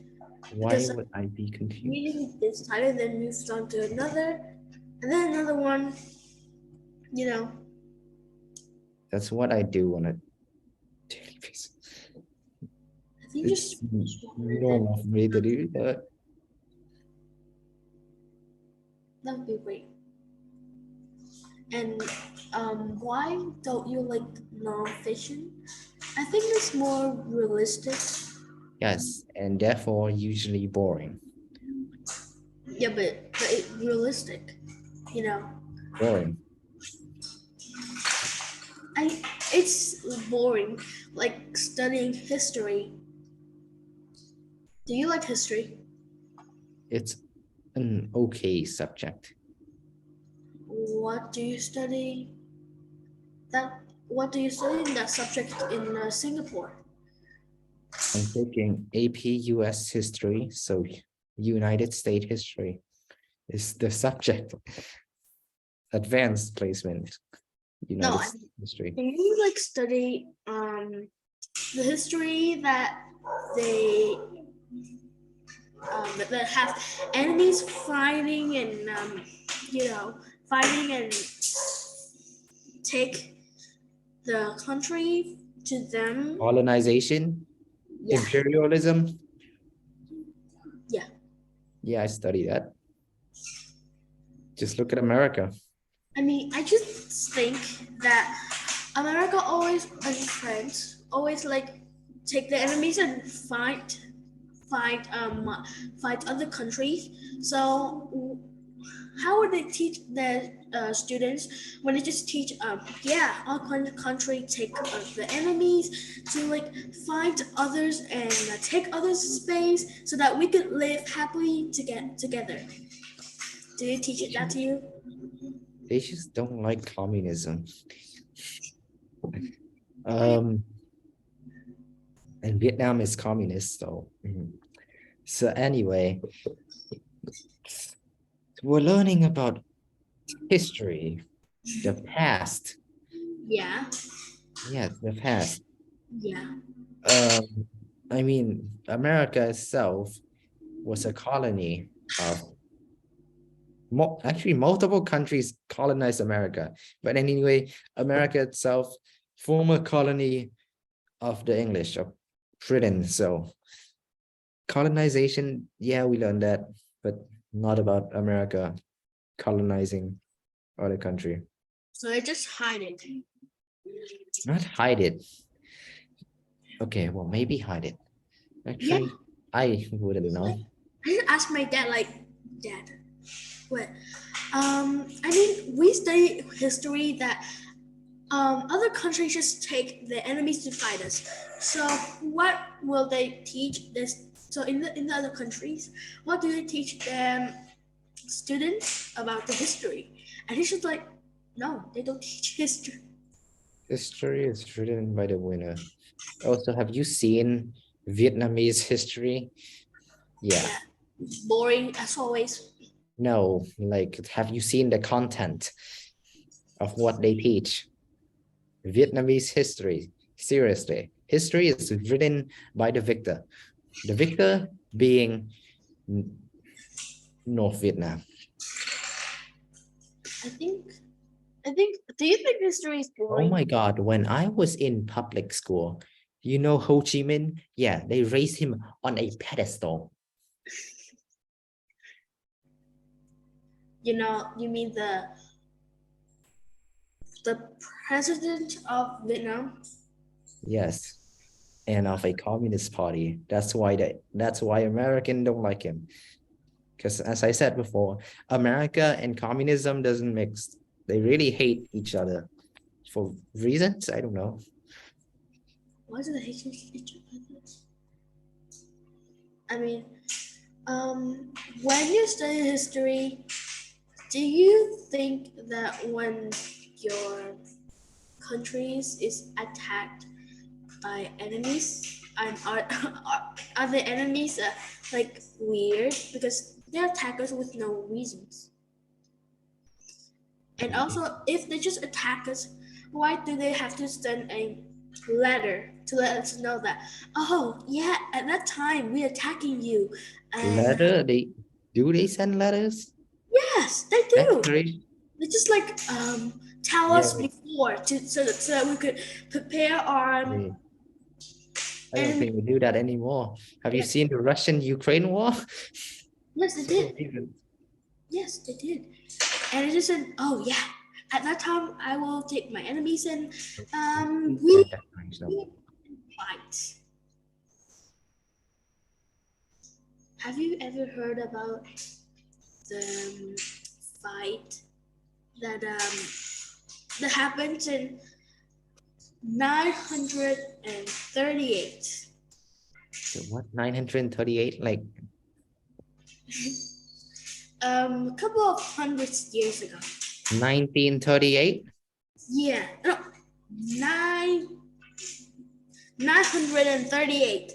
Why Because would I be confused? reading this title, then moves on to another, and then another one. That's what I do on a daily basis. I think It's just normal for me to do that. that would be great. And why don't you like non-fiction? I think it's more realistic. Yes, and therefore usually boring. Yeah, but it's realistic. Boring. It's boring, like studying history. Do you like history? It's an okay subject. What do you study? What do you study in that subject in Singapore? I'm taking AP US history, so United States history is the subject. Advanced placement. United States history. Do you like study the history that they that have enemies fighting and fighting and take the country to them? Colonization, Yeah. imperialism. Yeah. Yeah, I study that. Just look at America. I mean, I just think that America always and friends always like take the enemies and fight other countries. So how would they teach their students when they just teach our country take the enemies to like fight others and take others' space so that we could live happily together? Do you teach that to you? They just don't like communism. And Vietnam is communist, so. So anyway, we're learning about history, the past. Yeah. Yeah, the past. Yeah. I mean, America itself was a colony of actually multiple countries colonized America. But anyway, America itself, former colony of the English, of Britain. So colonization, yeah, we learned that, but not about America colonizing other country. So they just hide it. Not hide it. Okay, well, maybe hide it. Actually, I wouldn't know. I just asked my dad, like, Dad, what? I mean, we study history that other countries just take their enemies to fight us. So what will they teach this? So in the other countries, what do they teach them students about the history, and he's just like, no, they don't teach history. History is written by the winner. Also, have you seen Vietnamese history? Yeah. Boring as always. No, like, have you seen the content of what they teach? Vietnamese history. Seriously, history is written by the victor. The victor being North Vietnam. I think. Do you think history is Oh boring? my God, when I was in public school, you know Ho Chi Minh? Yeah, they raised him on a pedestal. You mean the president of Vietnam? Yes, and of a communist party. That's why American don't like him. Because as I said before, America and communism doesn't mix. They really hate each other for reasons I don't know. Why do they hate each other? I mean, when you study history, do you think that when your countries is attacked by enemies, and are the enemies like weird because they attack us with no reasons? And also, if they just attack us, why do they have to send a letter to let us know that, oh yeah, at that time we're attacking you? And Letter, they send letters? yes, they That's do. very, They just like tell yeah, us before so that we could prepare our I don't and think we do that anymore. Have you yes, seen the Russian-Ukraine war? yes, they So did. even- Yes, they did. And it just said, oh yeah, at that time I will take my enemies and we fight. Have you ever heard about the fight that that happened in 938? What, 938? Like, A couple of hundreds years ago. 1938? Yeah, no, 938.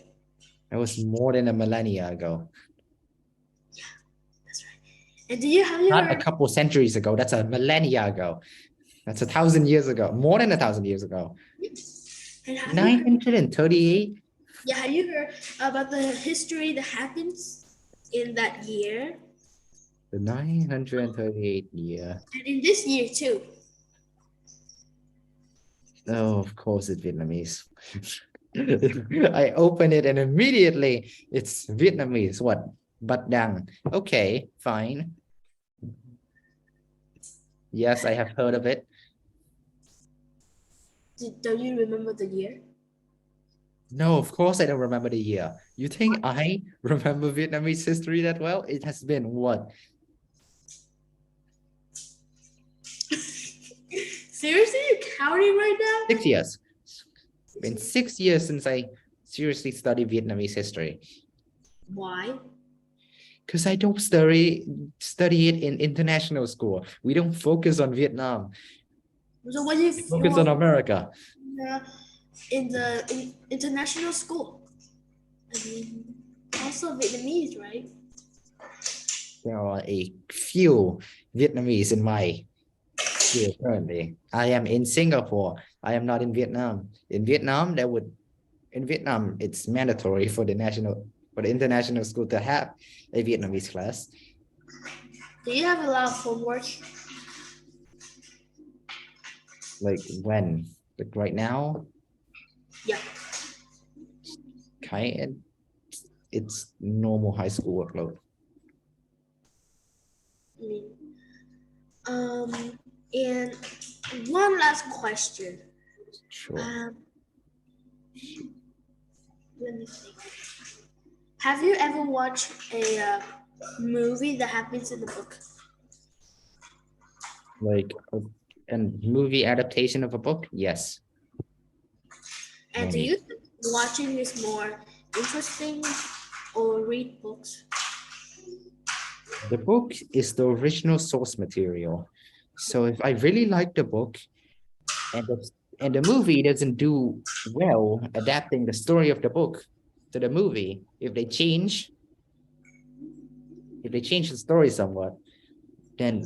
That was more than a millennia ago. That's right. And have you Not a heard? couple centuries ago. That's a millennia ago. That's 1,000 years ago. More than 1,000 years ago. And have you heard? 938? Yeah, have you heard about the history that happens in that year The 938 year. and in this year too? Oh, of course it's Vietnamese. I open it and immediately it's Vietnamese. What? Bat Dang. Okay, fine. Yes, I have heard of it. Don't you remember the year? No, of course I don't remember the year. You think I remember Vietnamese history that well? It has been what? Seriously, you counting right now? 6 years. It's been 6 years since I seriously studied Vietnamese history. Why? Because I don't study it in international school. We don't focus on Vietnam. So what do you Focus on America. in international school? I mean, also Vietnamese, right? There are a few Vietnamese in my school currently. I am in Singapore. I am not in Vietnam. In Vietnam, it's mandatory for the international school to have a Vietnamese class. Do you have a lot of homework? Like when? Like right now? Yeah. It's normal high school workload. I mean, and one last question. Sure. Let me think. Have you ever watched a movie that happens in the book? Like a movie adaptation of a book? Yes. And do Many. you think watching is more interesting or read books? The book is the original source material. So if I really like the book and the movie doesn't do well adapting the story of the book to the movie, if they change the story somewhat, then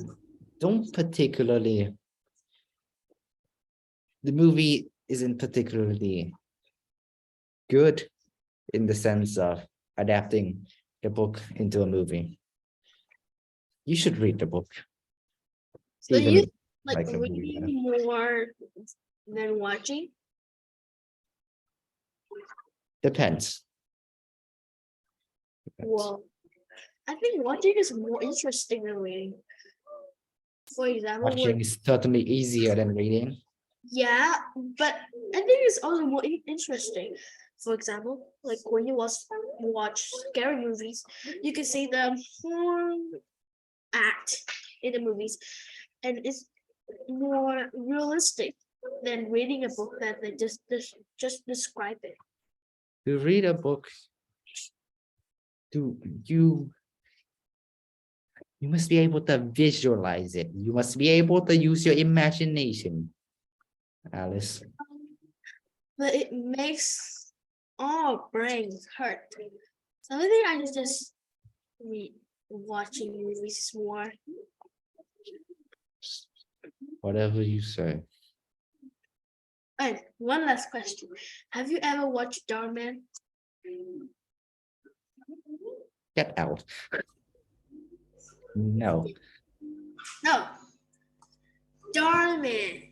the movie isn't particularly good in the sense of adapting the book into a movie. You should read the book. So even you if like the movie better. reading more than watching? Depends. Well, I think watching is more interesting than reading. For example, Watching is certainly easier than reading. yeah, but I think it's also more interesting. For example, like when you watch scary movies, you can see the act in the movies, and it's more realistic than reading a book that they just describe it. To read a book, you must be able to visualize it. You must be able to use your imagination, Alice. But it makes our brains hurt. So I think I just read watching movies is more. Whatever you say. And one last question: have you ever watched Darman? Get out. No. No. Darman.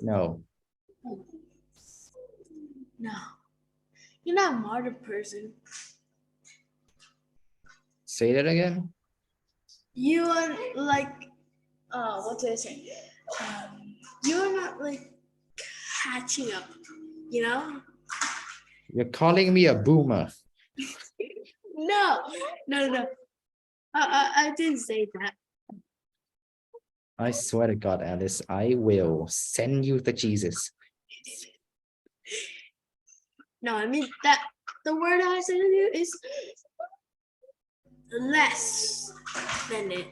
No. No. You're not a modern person. Say that again. You are like, what do I say? You're not like catching up, you know? You're calling me a boomer. No, no. I didn't say that. I swear to God, Alice, I will send you to Jesus. No, I mean that the word I said to you is less than it.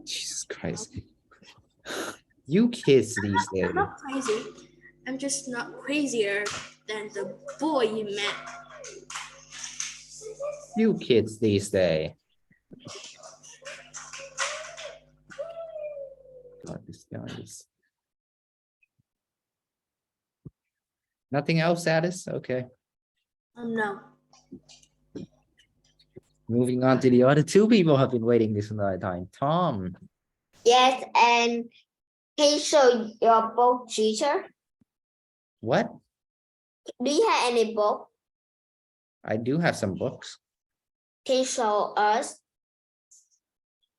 Jesus Christ. You kids these days. I'm not crazy. I'm just not crazier than the boy you met. You kids these days. God, this guy is. Nothing else, Alice? Okay. No. Moving on to the other two people who have been waiting this entire time. Tom. Yes, and can you show your book, teacher? What? Do you have any book? I do have some books. Can you show us?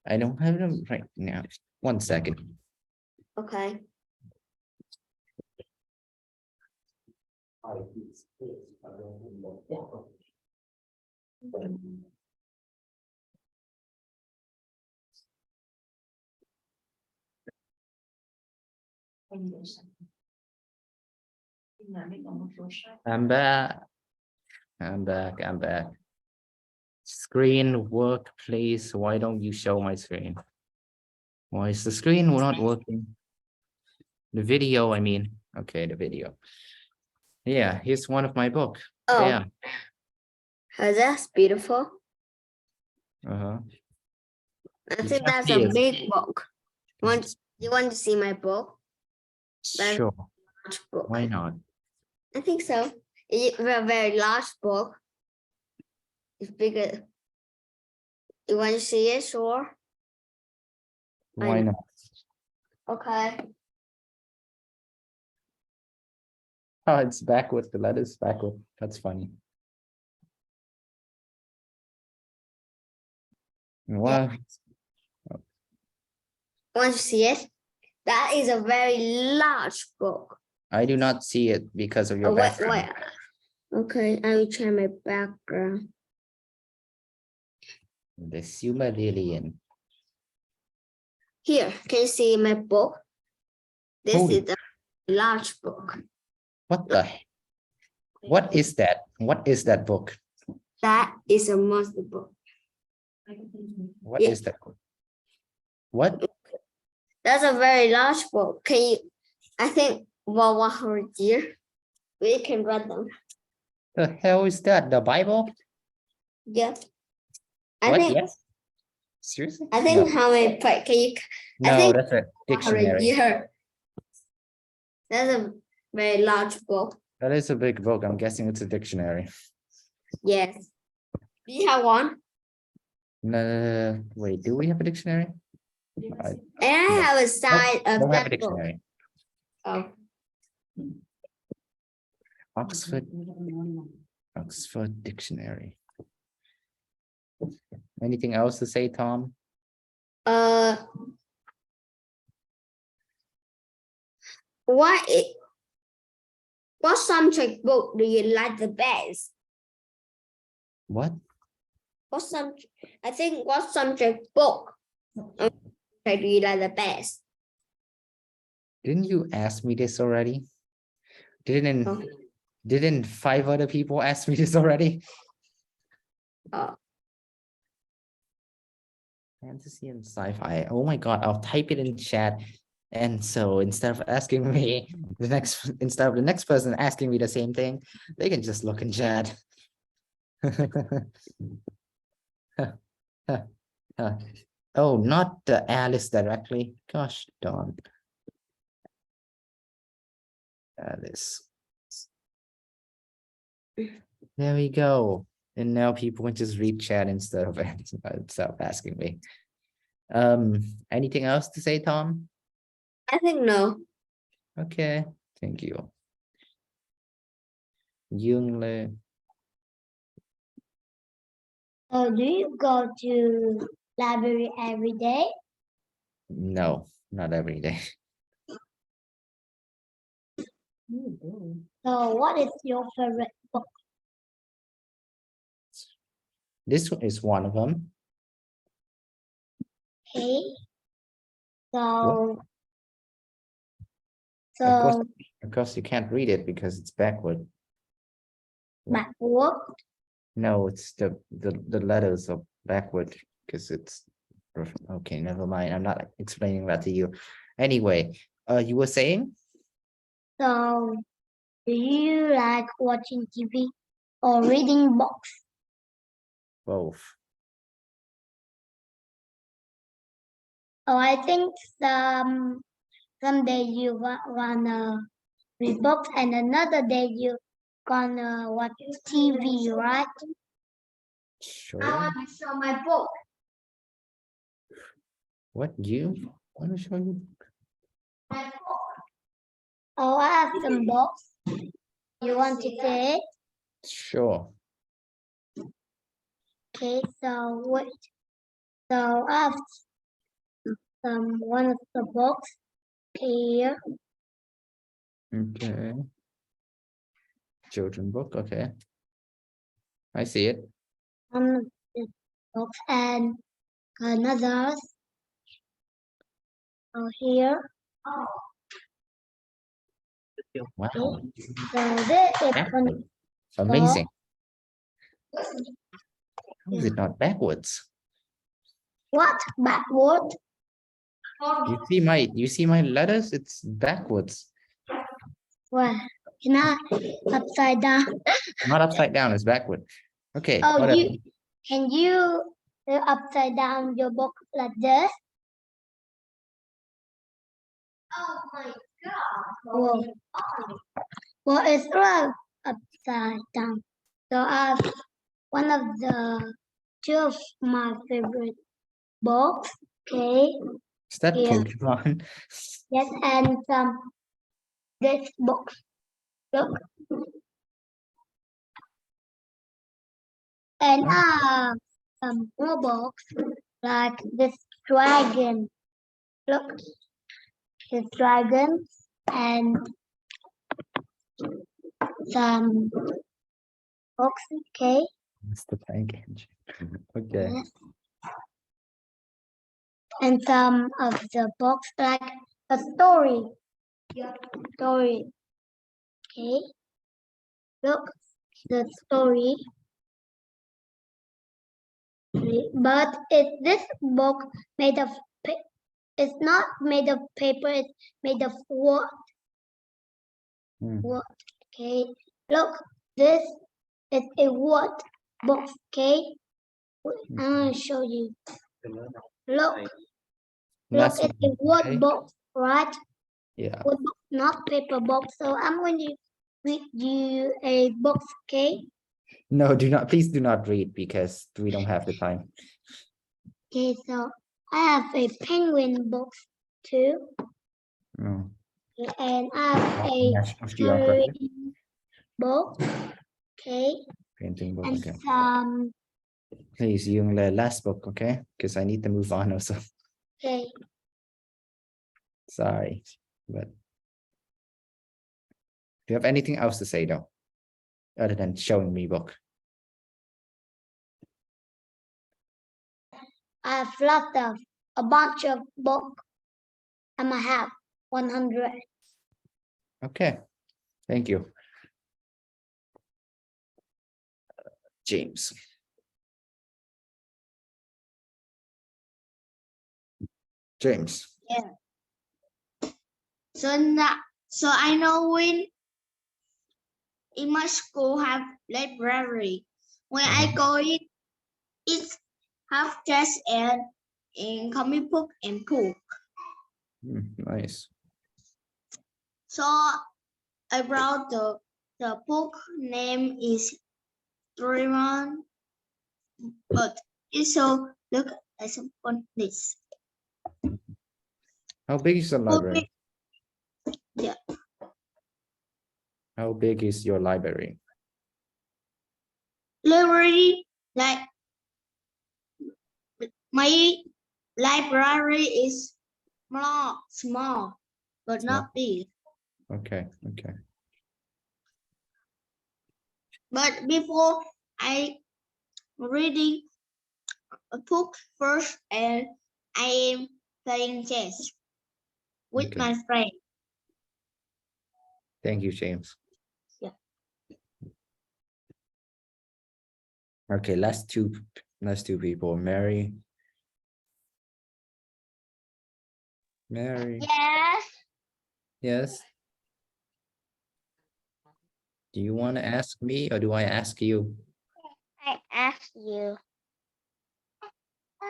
I don't have them right now. 1 second. Okay. I'm back. I'm back. Screen work, please. Why don't you show my screen? Why is the screen not working? The video, I mean. Okay, the video. Yeah, here's one of my book. Oh, Yeah. that's beautiful. Uh-huh. I You think can't that's see a it. big book. You want to see my book? That's Sure. a large book. Why not? I think so. It's a very large book. It's bigger. You want to see it? Sure. Why not? Okay. Oh, it's backward. The letter's backward. That's funny. Wow. Want to see it? That is a very large book. I do not see it because of your Oh, wait, background. wait. Okay, I will change my background. The Silmarillion. Here, can you see my book? This Holy- is a large book. What the heck? What is that? What is that book? That is a monster book. What is Yeah. that? What? That's a very large book. Can you? I think about 100 years. We can read them. The hell is that? The Bible? Yeah. I What? think. Yes. Seriously? I think No. how many? Can you? No, think that's a 100 dictionary. years. That's a very large book. That is a big book. I'm guessing it's a dictionary. Yes. Do you have one? No, wait, do we have a dictionary? I And I No. have a side of don't have a that book. dictionary. Oh, Oxford, Oxford Dictionary. Anything else to say, Tom? what subject book do you like the best? What? I think what subject book do you like the best? Didn't you ask me this already? Didn't Oh. didn't 5 other people ask me this already? Oh. Fantasy and sci-fi. Oh my god, I'll type it in chat. And so instead of asking me instead of the next person asking me the same thing, they can just look in chat. Oh, not the Alice directly. Gosh darn. Alice. There we go. And now people can just read chat instead of asking me. Anything else to say, Tom? I think no. Okay, thank you. Dương Lê. Do you go to library every day? No, not every day. So what is your favorite book? This one is one of them. Okay. So Of course, you can't read it because it's backward. backward. No, it's the letters are backward because it's okay. Never mind. I'm not explaining that to you. Anyway, you were saying? So do you like watching TV or reading books? Both. Oh, I think someday you wanna read books and another day you gonna watch TV, right? Sure. I want to show my book. What you want to show you? Oh, I have some books. You want to see it? Sure. Okay, so wait. So I have one of the books here. Okay. Children book. Okay. I see it. One of the books and another. Oh, here. Wow. So this is Backward. Amazing. How is it not backwards? what backward? You see my letters? It's backwards. Well, not upside down. Not upside down, it's backward. Okay, Oh, whatever. can you upside down your book like this? Oh my god. Whoa. Well, it's right upside down. So I have one of the two of my favorite books. Okay. Is that Yeah. Pokemon? Yes, and this book. Look. And some more books like this dragon. Look, this dragon and some books. Okay. It's the tank engine. Okay. Yes. And some of the books like a story. Story. Okay. Look, the story. But this book made of it's not made of paper, it's made of wood. Hmm. Wood. Okay. Look, this is a wood box, okay? I'm gonna show you. Look, Last it's a one, wood okay? box, right? Yeah. Wood box, not paper box. So I'm going to read you a box, okay? No, please do not read because we don't have the time. Okay, so I have a penguin box too, No. and I have a National Geographic marine box, okay, painting book. and Okay. some, Please, yung last book, okay? Because I need to move on also. okay, Sorry, but do you have anything else to say though, other than showing me book? I have lots of a bunch of books. I might have 100. Okay, thank you, James. James. So now, so I know when in my school have library. When I go in, it's have just and in comic book and book. Nice. So I brought the book name is Doraemon, but it's so look at some on this. How big is the library? Yeah. How big is your library? Library, like my library is small, but Small. not big. Okay, okay. But before I reading a book first, and I am playing chess with Okay. my friend. Thank you, James. Yeah. Okay, last two people. Mary. Mary. Yes. Yes. Do you want to ask me or do I ask you? I ask you.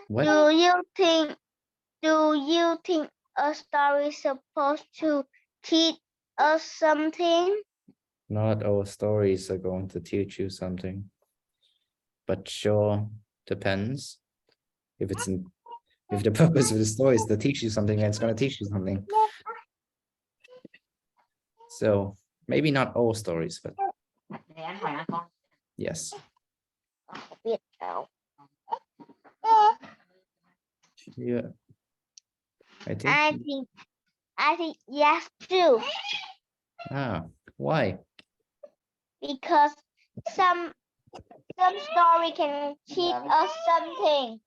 What? Do you think a story is supposed to teach us something? Not all stories are going to teach you something, but sure, depends. If the purpose of the story is to teach you something, then it's going to teach you something. So maybe not all stories, but yes. Yeah. I think yes too, Why? because some story can teach us something.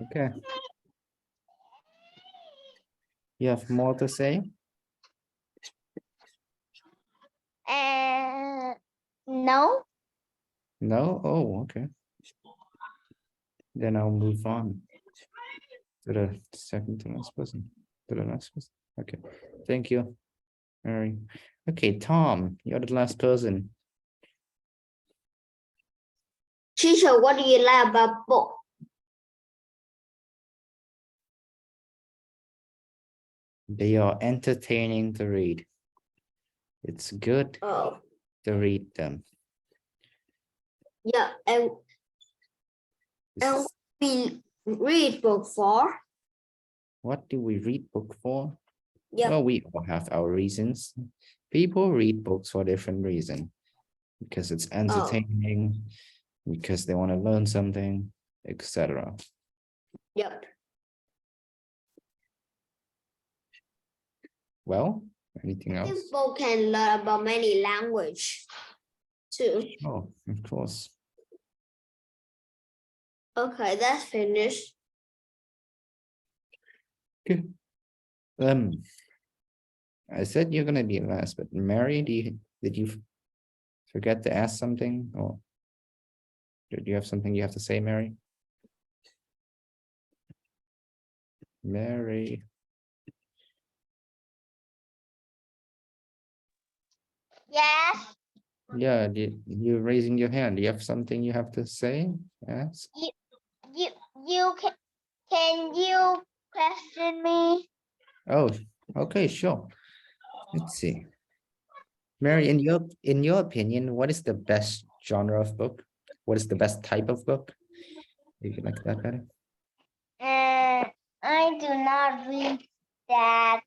Okay. You have more to say? No. No? Oh, okay. Then I'll move on to the second to last person. To the next person. Okay. Thank you, Mary. Okay, Tom, you're the last person. Teacher, what do you like about book? They are entertaining to read. It's good Oh, to read them. yeah, and we read book for. What do we read book for? Yeah. Well, we all have our reasons. People read books for different reasons. Because it's entertaining, because they want to learn something, etc. Yep. Well, anything else? People can learn about many language too. Oh, of course. Okay, that's finished. Okay. I said you're gonna be last, but Mary, did you forget to ask something, or do you have something you have to say, Mary? Mary, Yes. yeah, you're raising your hand. Do you have something you have to say? Ask. You can you question me? Oh, okay, sure. Let's see. Mary, in your opinion, what is the best genre of book? What is the best type of book? You like that better? I do not read that.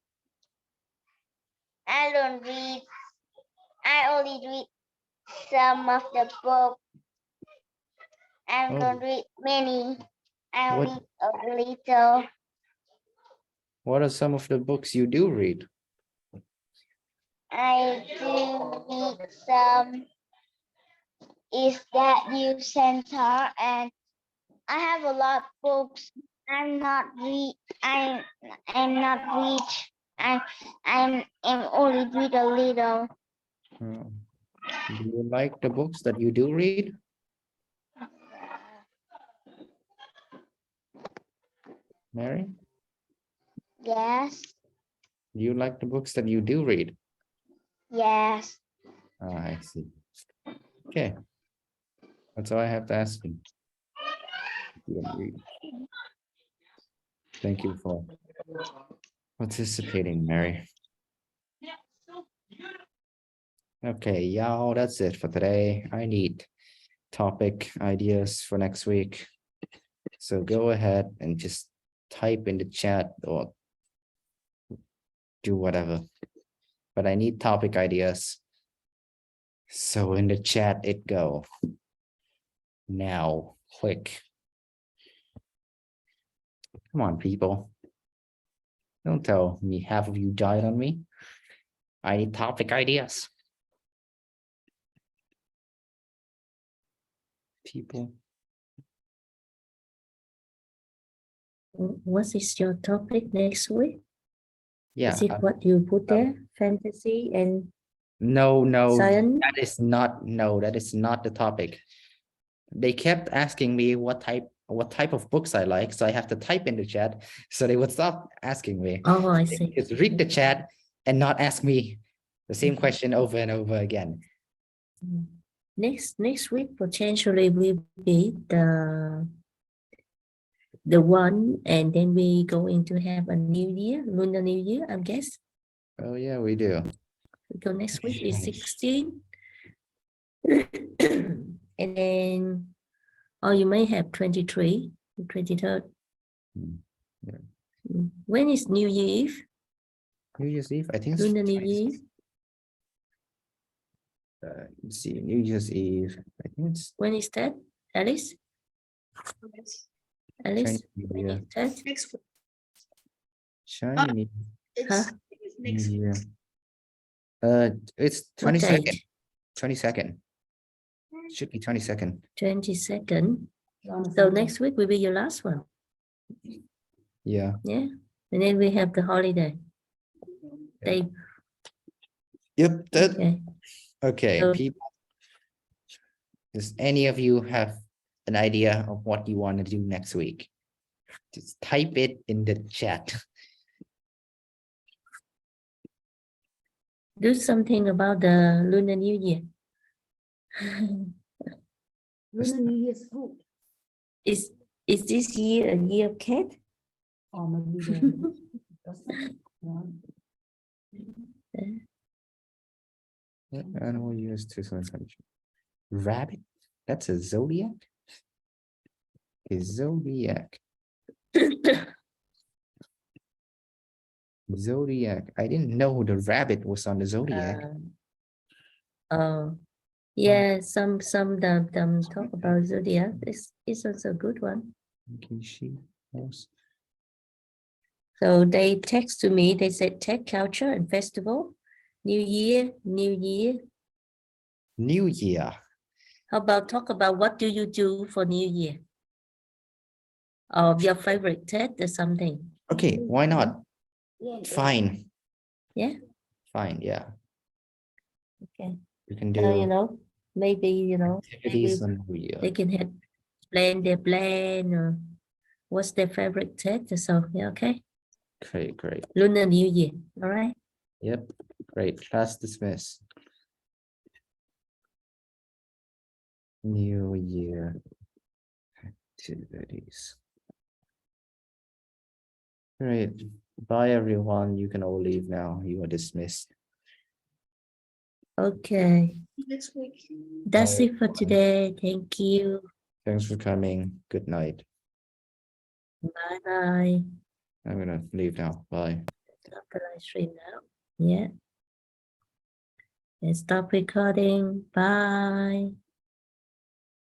I don't read. I only read some of the book. I Oh. don't read many. I What- read a little. What are some of the books you do read? I do read some. Is that you center, and I have a lot of books. I'm not read. I'm not read. I'm only read a little. Do you like the books that you do read? Mary, Yes. do you like the books that you do read? Yes. I see. Okay. That's all I have to ask you. You don't read. Thank you for participating, Mary. Okay, y'all, that's it for today. I need topic ideas for next week. So go ahead and just type in the chat or do whatever. But I need topic ideas. So in the chat it go. Now click. Come on, people. Don't tell me half of you died on me. I need topic ideas. People. What is your topic next week? Yeah. Is it what you put there? Fantasy and No, science? that is not the topic. They kept asking me what type of books I like, so I have to type in the chat so they would stop asking me. Oh, I They see. just read the chat and not ask me the same question over and over again. Next week potentially will be the one, and then we going to have a new year, lunar new year, I guess. Oh yeah, we do. Because next week is Nice. 16. And then, or you may have 23, 23rd. Mm, yeah. When is New Year Eve? New Year's Eve, I think it's Lunar New 26. Year Eve? Let's see, New Year's Eve. I think it's When is that, Alice? Yes. Alice, Chinese New when Year. is that? Next week. Chinese It's New next week. Year. It's What 22nd. date? 22nd. Should be 22nd. 22nd. On a So Sunday. next week will be your last one. Yeah. Yeah. And then we have the holiday. They, Yep. That, okay. okay, So- people. Does any of you have an idea of what you want to do next week? Just type it in the chat. Do something about the Lunar New Year. Lunar New Year's food. Is this year a year of cat? Or maybe the Animal years 2022. Rabbit? That's a zodiac? A zodiac. Zodiac. I didn't know the rabbit was on the zodiac. Oh, yeah, some them talk about zodiac. It's also a good one. Okay, she was. So they text to me, they said tech culture and festival, New Year, New Year. New Year. How about talk about what do you do for New Year? Or your favorite Ted or something. Okay, why not? Fine. Yeah. Fine, yeah. Okay. You can So, you do know, maybe, you know, maybe Activities on New Year. they can have plan their plan or what's their favorite Tết or so. Yeah, okay. Great, great. Lunar New Year. All right. Yep, great. Class dismissed. New Year activities. Great. Bye, everyone. You can all leave now. You are dismissed. Okay. Next week. That's Bye, it for everyone. today. Thank you. Thanks for coming. Good night. Bye bye. I'm gonna leave now. Bye. Stop the live stream now. Yeah. And stop recording. Bye.